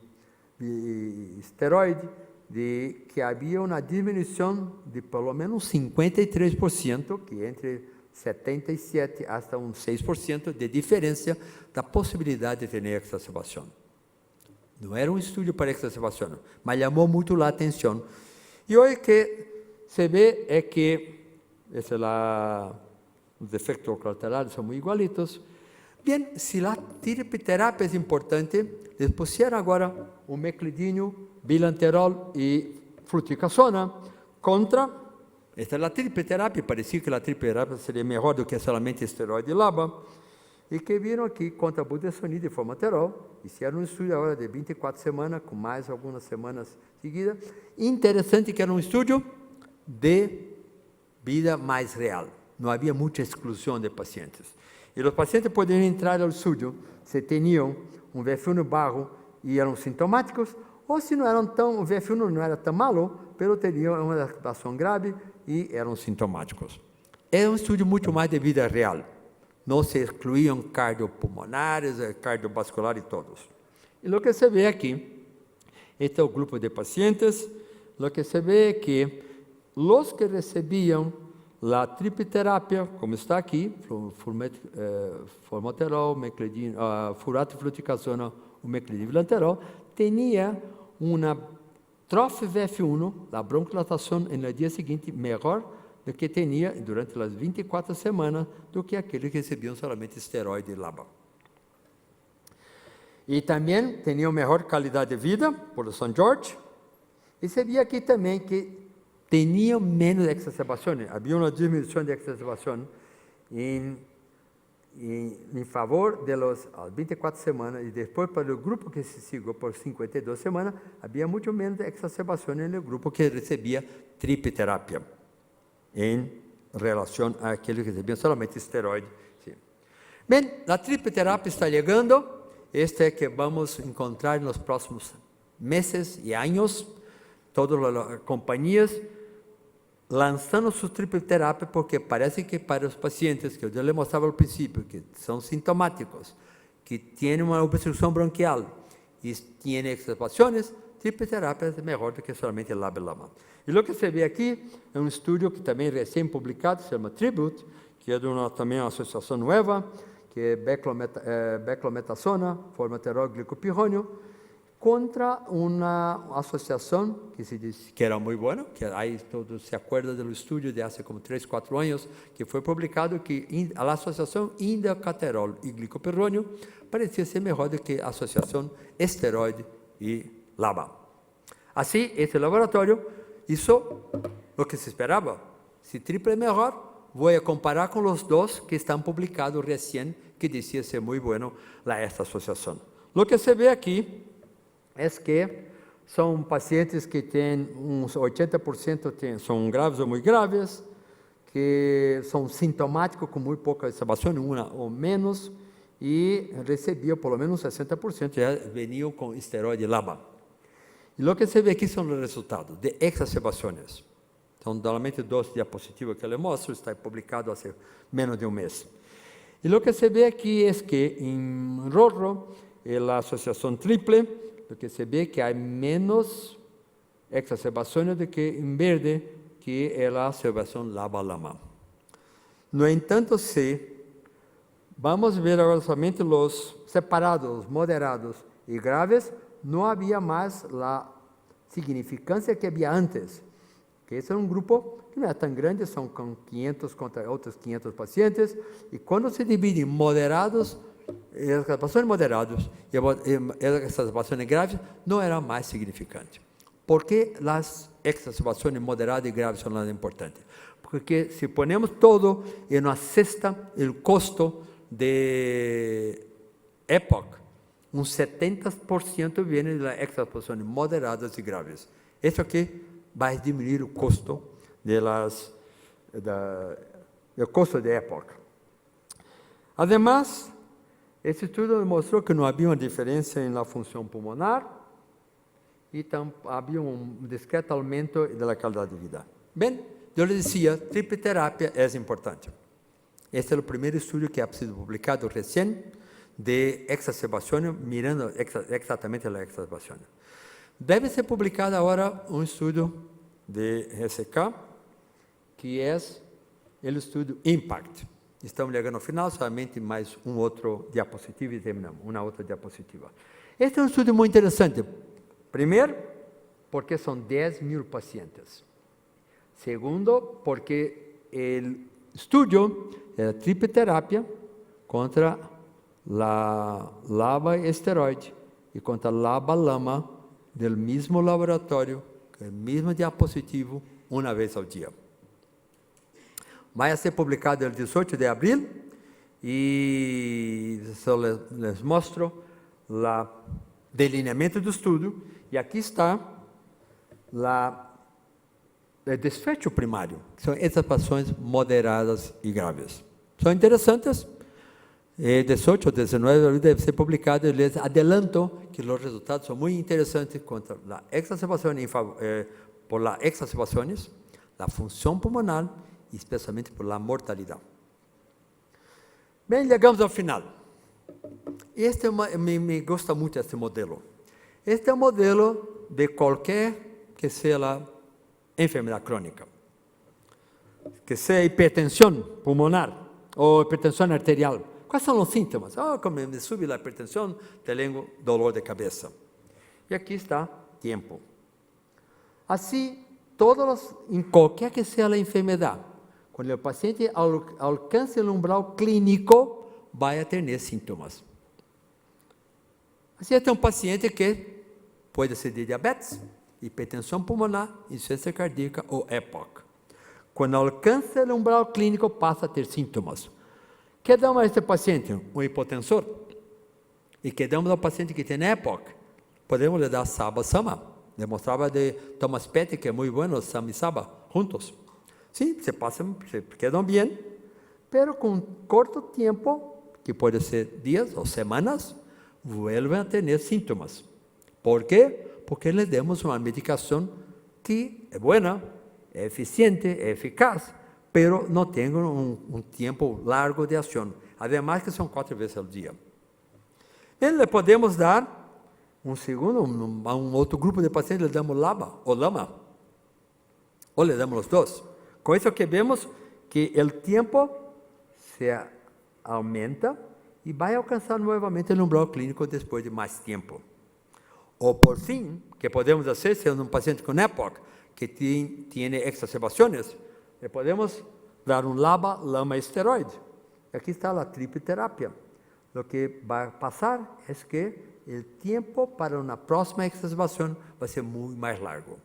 esteroide, de que havia uma diminuição de pelo menos 53%, que entre 77% até uns 6% de diferença da possibilidade de ter exacerbação. Não era um estudo para exacerbação, mas chamou muito a atenção. E hoje o que se vê é que os efeitos colaterais são muito igualitos. Bem, se a tripterapia é importante, eles puseram agora o meclidínio, bilanterol e fluticasona contra, esta é a tripterapia, parecia que a tripterapia seria melhor do que somente esteroide e LABA, e que viram aqui contra budesonide e formoterol, fizeram um estudo agora de 24 semanas, com mais algumas semanas seguidas. Interessante que era um estudo de vida mais real, não havia muita exclusão de pacientes. E os pacientes poderiam entrar ao estudo se tinham um VF1 baixo e eram sintomáticos, ou se não eram tão, o VF1 não era tão malo, mas teriam uma situação grave e eram sintomáticos. É um estudo muito mais de vida real. Não se excluíam cardiopulmonares, cardiovascular e todos. E o que se vê aqui, este é o grupo de pacientes, o que se vê é que os que recebiam a tripterapia, como está aqui, formoterol, furato fluticasona, o meclidínio vilanterol, tinha uma TROF VF1, a broncodilatação no dia seguinte, melhor do que tinha durante as 24 semanas do que aqueles que recebiam somente esteroide e LABA. E também tinham melhor qualidade de vida por São Jorge, e se via aqui também que tinham menos exacerbações, havia uma diminuição de exacerbação em favor de los 24 semanas, e depois para o grupo que se seguiu por 52 semanas, havia muito menos exacerbações no grupo que recebia tripterapia, em relação àqueles que recebiam somente esteroide. Sim. Bem, a tripterapia está chegando, este é que vamos encontrar nos próximos meses e anos. todas las compañías lanzando sus triple terapias, porque parece que para los pacientes que yo les mostraba al principio, que son sintomáticos, que tienen una obstrucción bronquial y tienen exacerbaciones, triple terapia es mejor do que solamente el LABA-LAMA. Y lo que se ve aquí es un estudio que también recién publicado, se llama Tribute, que es de también una asociación nueva, que es beclometasona, formoterol glicopirrônio, contra una asociación que se dice que era muy buena, que ahí todos se acuerdan del estudio de hace como 3, 4 años, que fue publicado, que la asociación indacaterol y glicopirrônio parecía ser mejor do que a asociación esteroide y LABA. Así, este laboratorio hizo lo que se esperaba. Si triple es mejor, voy a comparar con los dos que están publicados recién, que decía ser muy bueno esta asociación. Lo que se ve aquí es que son pacientes que tienen uns 80% son graves ou muito graves, que são sintomáticos com muito pouca exacerbação, uma ou menos, e recebiam pelo menos 60%, já veniam com esteroide LABA. E o que se vê aqui são os resultados de exacerbações. São normalmente 2 diapositivas que eu mostro, está publicado há menos de um mês. E o que se vê aqui é que em rojo, a associação triple, lo que se ve que hay menos exacerbaciones do que en verde, que es la exacerbación LABA-LAMA. No entanto, si vamos a ver ahora solamente los separados, moderados y graves, no había más la significancia que había antes, que ese era un grupo que no era tan grande, son con 500 contra otros 500 pacientes, y cuando se divide en moderados, exacerbações moderadas e exacerbações graves não era mais significante. Por que as exacerbações moderadas e graves são mais importantes? Porque se ponemos todo em uma cesta, o custo de EPOC, um 70% vem das exacerbações moderadas e graves. Isso aqui vai diminuir o custo do custo de EPOC. Además, esse estudo demonstrou que não havia uma diferença na função pulmonar e havia discreto aumento da qualidade de vida. Bem, eu lhe dizia, triple terapia é importante. Este é o primeiro estudo que ha sido publicado recém de exacerbações, mirando exatamente as exacerbações. Deve ser publicado agora um estudo de RCK, que é o estudo IMPACT. Estamos chegando ao final, somente mais outro diapositiva e terminamos, uma outra diapositiva. Este é um estudo muito interessante. Primeiro, porque são 10.000 pacientes. Segundo, porque o estudo é a triple terapia contra a LABA esteroide e contra a LABA-LAMA do mesmo laboratório, com o mesmo diapositivo, uma vez ao dia. Vai ser publicado el 18 de abril e só les mostro o delineamento do estudo. E aqui está o desfecho primário, que são exacerbações moderadas e graves. São interessantes. 18 ou 19 de abril deve ser publicado. Eu les adelanto que os resultados são muito interessantes contra a exacerbação por las exacerbações, a função pulmonar, especialmente por la mortalidade. Bem, chegamos ao final. Me gusta muito este modelo. Este é o modelo de qualquer que seja a enfermidade crônica, que seja hipertensão pulmonar ou hipertensão arterial. Quais são os sintomas? Como me sube a hipertensão, tenho dolor de cabeça. E aqui está tempo. Assim, em qualquer que seja a enfermidade, quando o paciente alcança o umbral clínico, vai ter sintomas. Assim, é um paciente que pode ser de diabetes, hipertensão pulmonar, insuficiência cardíaca ou EPOC. Quando alcança o umbral clínico, passa a ter sintomas. Que damos a este paciente? Um hipotensor. E que damos ao paciente que tem EPOC? Podemos lhe dar SABA-SAMA. Demonstrava de Thomas Petty, que é muito bueno, SAMA e SABA, juntos. Sim, se quedam bem, mas com curto tempo, que pode ser dias ou semanas, voltam a ter sintomas. Por quê? Porque lhe demos uma medicação que es buena, es eficiente, es eficaz, pero no tiene un tiempo largo de acción. Además que son 4 veces al día. Y le podemos dar un segundo, a un otro grupo de pacientes le damos LABA o LAMA, o le damos los dos. Con eso que vemos que el tiempo se aumenta y va a alcanzar nuevamente el umbral clínico después de más tiempo. O por fin, que podemos hacer si es un paciente con EPOC que tiene exacerbaciones, le podemos dar un LABA, LAMA esteroide. Aquí está la tripterapia. Lo que va a pasar es que el tiempo para una próxima exacerbación va a ser muy más largo.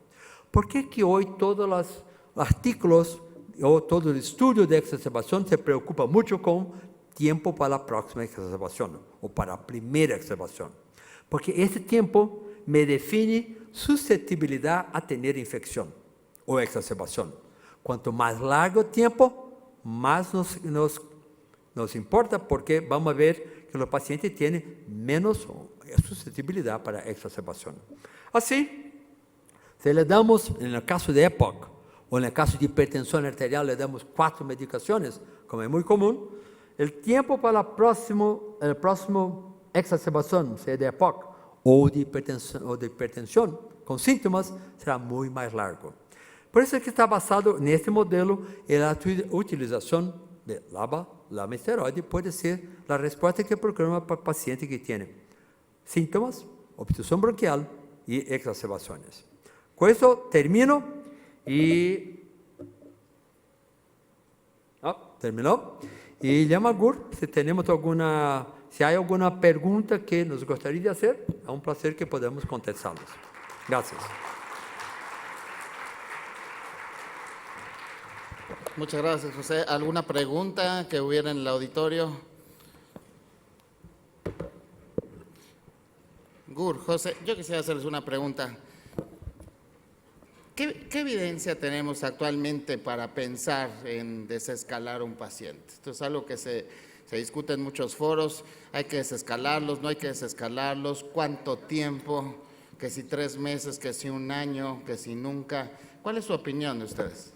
¿Por qué que hoy todos los artículos o todo el estudio de exacerbación se preocupa mucho con tiempo para la próxima exacerbación o para la primera exacerbación? Porque ese tiempo me define susceptibilidad a tener infección o exacerbación. Cuanto más largo el tiempo, más nos importa, porque vamos a ver que los pacientes tienen menos susceptibilidad para exacerbación. Así, si le damos, en el caso de EPOC, o en el caso de hipertensión arterial, le damos 4 medicaciones, como es muy común, el tiempo para el próximo exacerbación, sea de EPOC o de hipertensión con síntomas, será muy más largo. Por eso es que está basado en este modelo en la utilización de LABA, LAMA esteroide, puede ser la respuesta que programa para el paciente que tiene síntomas, obstrucción bronquial y exacerbaciones. Con eso termino y... terminó. Y llama a Gur si hay alguna pregunta que nos gustaría de hacer, es un placer que podamos contestarlos. Gracias. Muchas gracias, José. ¿Alguna pregunta que hubiera en el auditorio? Gur, José, yo quisiera hacerles una pregunta. ¿Qué evidencia tenemos actualmente para pensar en desescalar un paciente? Esto es algo que se discute en muchos foros. ¿Hay que desescalarlos? ¿No hay que desescalarlos? ¿Cuánto tiempo? ¿Que si 3 meses? ¿Que si 1 año? ¿Que si nunca? ¿Cuál es su opinión de ustedes?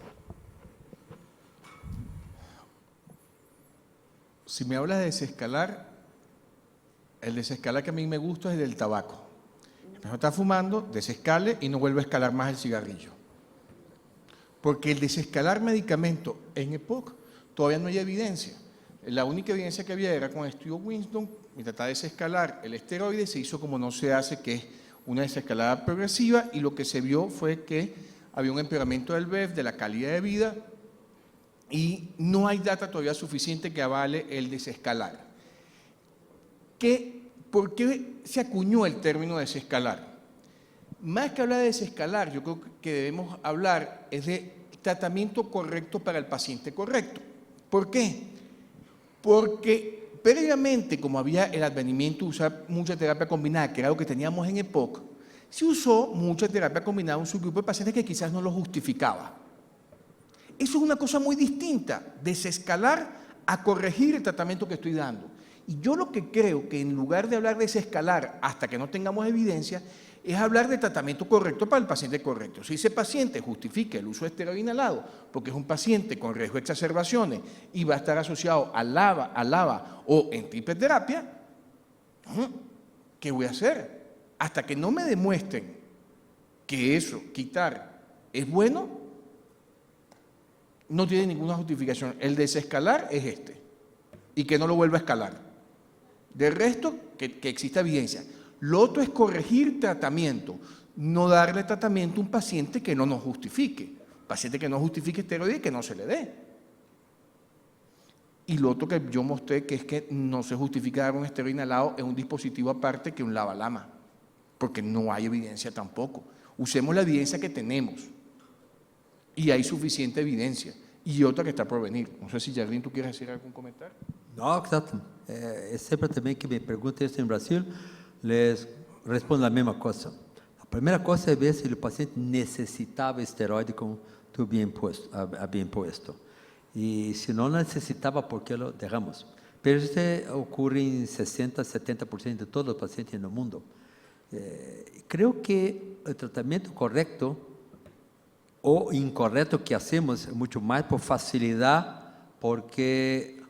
Si me hablas de desescalar, el desescalar que a mí me gusta es el del tabaco. No está fumando, desescale y no vuelve a escalar más el cigarrillo. Porque el desescalar medicamento en EPOC todavía no hay evidencia. La única evidencia que había era con el estudio Winston, y tratar de desescalar el esteroide, se hizo como no se hace, que es una desescalada progresiva, y lo que se vio fue que había un empeoramiento del BEF, de la calidad de vida, y no hay data todavía suficiente que avale el desescalar. ¿Por qué se acuñó el término desescalar? Más que hablar de desescalar, yo creo que debemos hablar es de tratamiento correcto para el paciente correcto. ¿Por qué? Porque previamente, como había el advenimiento de usar mucha terapia combinada, que era lo que teníamos en EPOC, se usó mucha terapia combinada a un subgrupo de pacientes que quizás no lo justificaba. Eso es una cosa muy distinta, desescalar a corregir el tratamiento que estoy dando. Y yo lo que creo que en lugar de hablar de desescalar hasta que no tengamos evidencia, es hablar de tratamiento correcto para el paciente correcto. Si ese paciente justifica el uso de esteroide inhalado porque es un paciente con riesgo de exacerbaciones y va a estar asociado a LABA o en tripterapia, ¿qué voy a hacer? Hasta que no me demuestren que eso, quitar, es bueno, no tiene ninguna justificación. El desescalar es este, y que no lo vuelva a escalar. De resto, que exista evidencia. Lo otro es corregir tratamiento, no darle tratamiento a un paciente que no nos justifique. Paciente que no justifique esteroide, que no se le dé. Y lo otro que yo mostré, que es que no se justifica dar un esteroide inhalado en un dispositivo aparte que un LABA-LAMA, porque no hay evidencia tampoco. Usemos la evidencia que tenemos. Y hay suficiente evidencia. Y otra que está por venir. No sé si, Jardín, ¿tú quieres hacer algún comentario? No, exacto. Siempre también que me preguntan esto en Brasil, les respondo la misma cosa. La primera cosa es ver si el paciente necesitaba esteroide como tú había impuesto. Y si no necesitaba, ¿por qué lo dejamos? Pero esto ocurre en 60-70% de todos los pacientes en el mundo. Creo que el tratamiento correcto o incorrecto que hacemos mucho más por facilidad, porque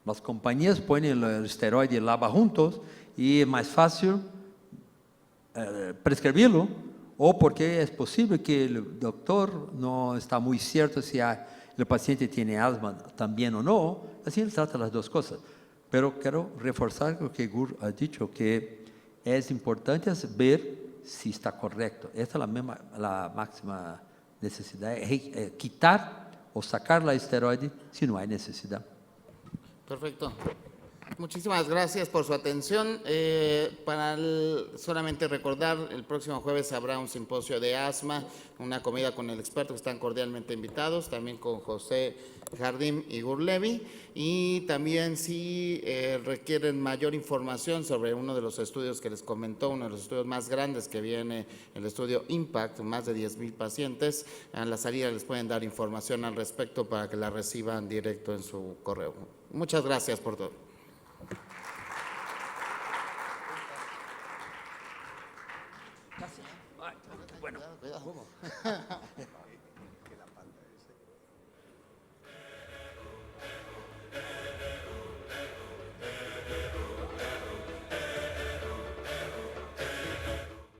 las compañías ponen el esteroide y el LABA juntos y es más fácil prescribirlo, o porque es posible que el doctor no está muy cierto si el paciente tiene asma también o no, así él trata las dos cosas. Pero quiero reforzar lo que Gur ha dicho, que es importante ver si está correcto. Esta es la máxima necesidad, quitar o sacar la esteroide si no hay necesidad. Perfecto. Muchísimas gracias por su atención. Solamente recordar, el próximo jueves habrá un simposio de asma, una comida con el experto, que están cordialmente invitados, también con José Jardim y Gurlevi. Y también si requieren mayor información sobre uno de los estudios que les comentó, uno de los estudios más grandes que viene, el estudio IMPACT, más de 10,000 pacientes, a la salida les pueden dar información al respecto para que la reciban directo en su correo. Muchas gracias por todo. Bueno,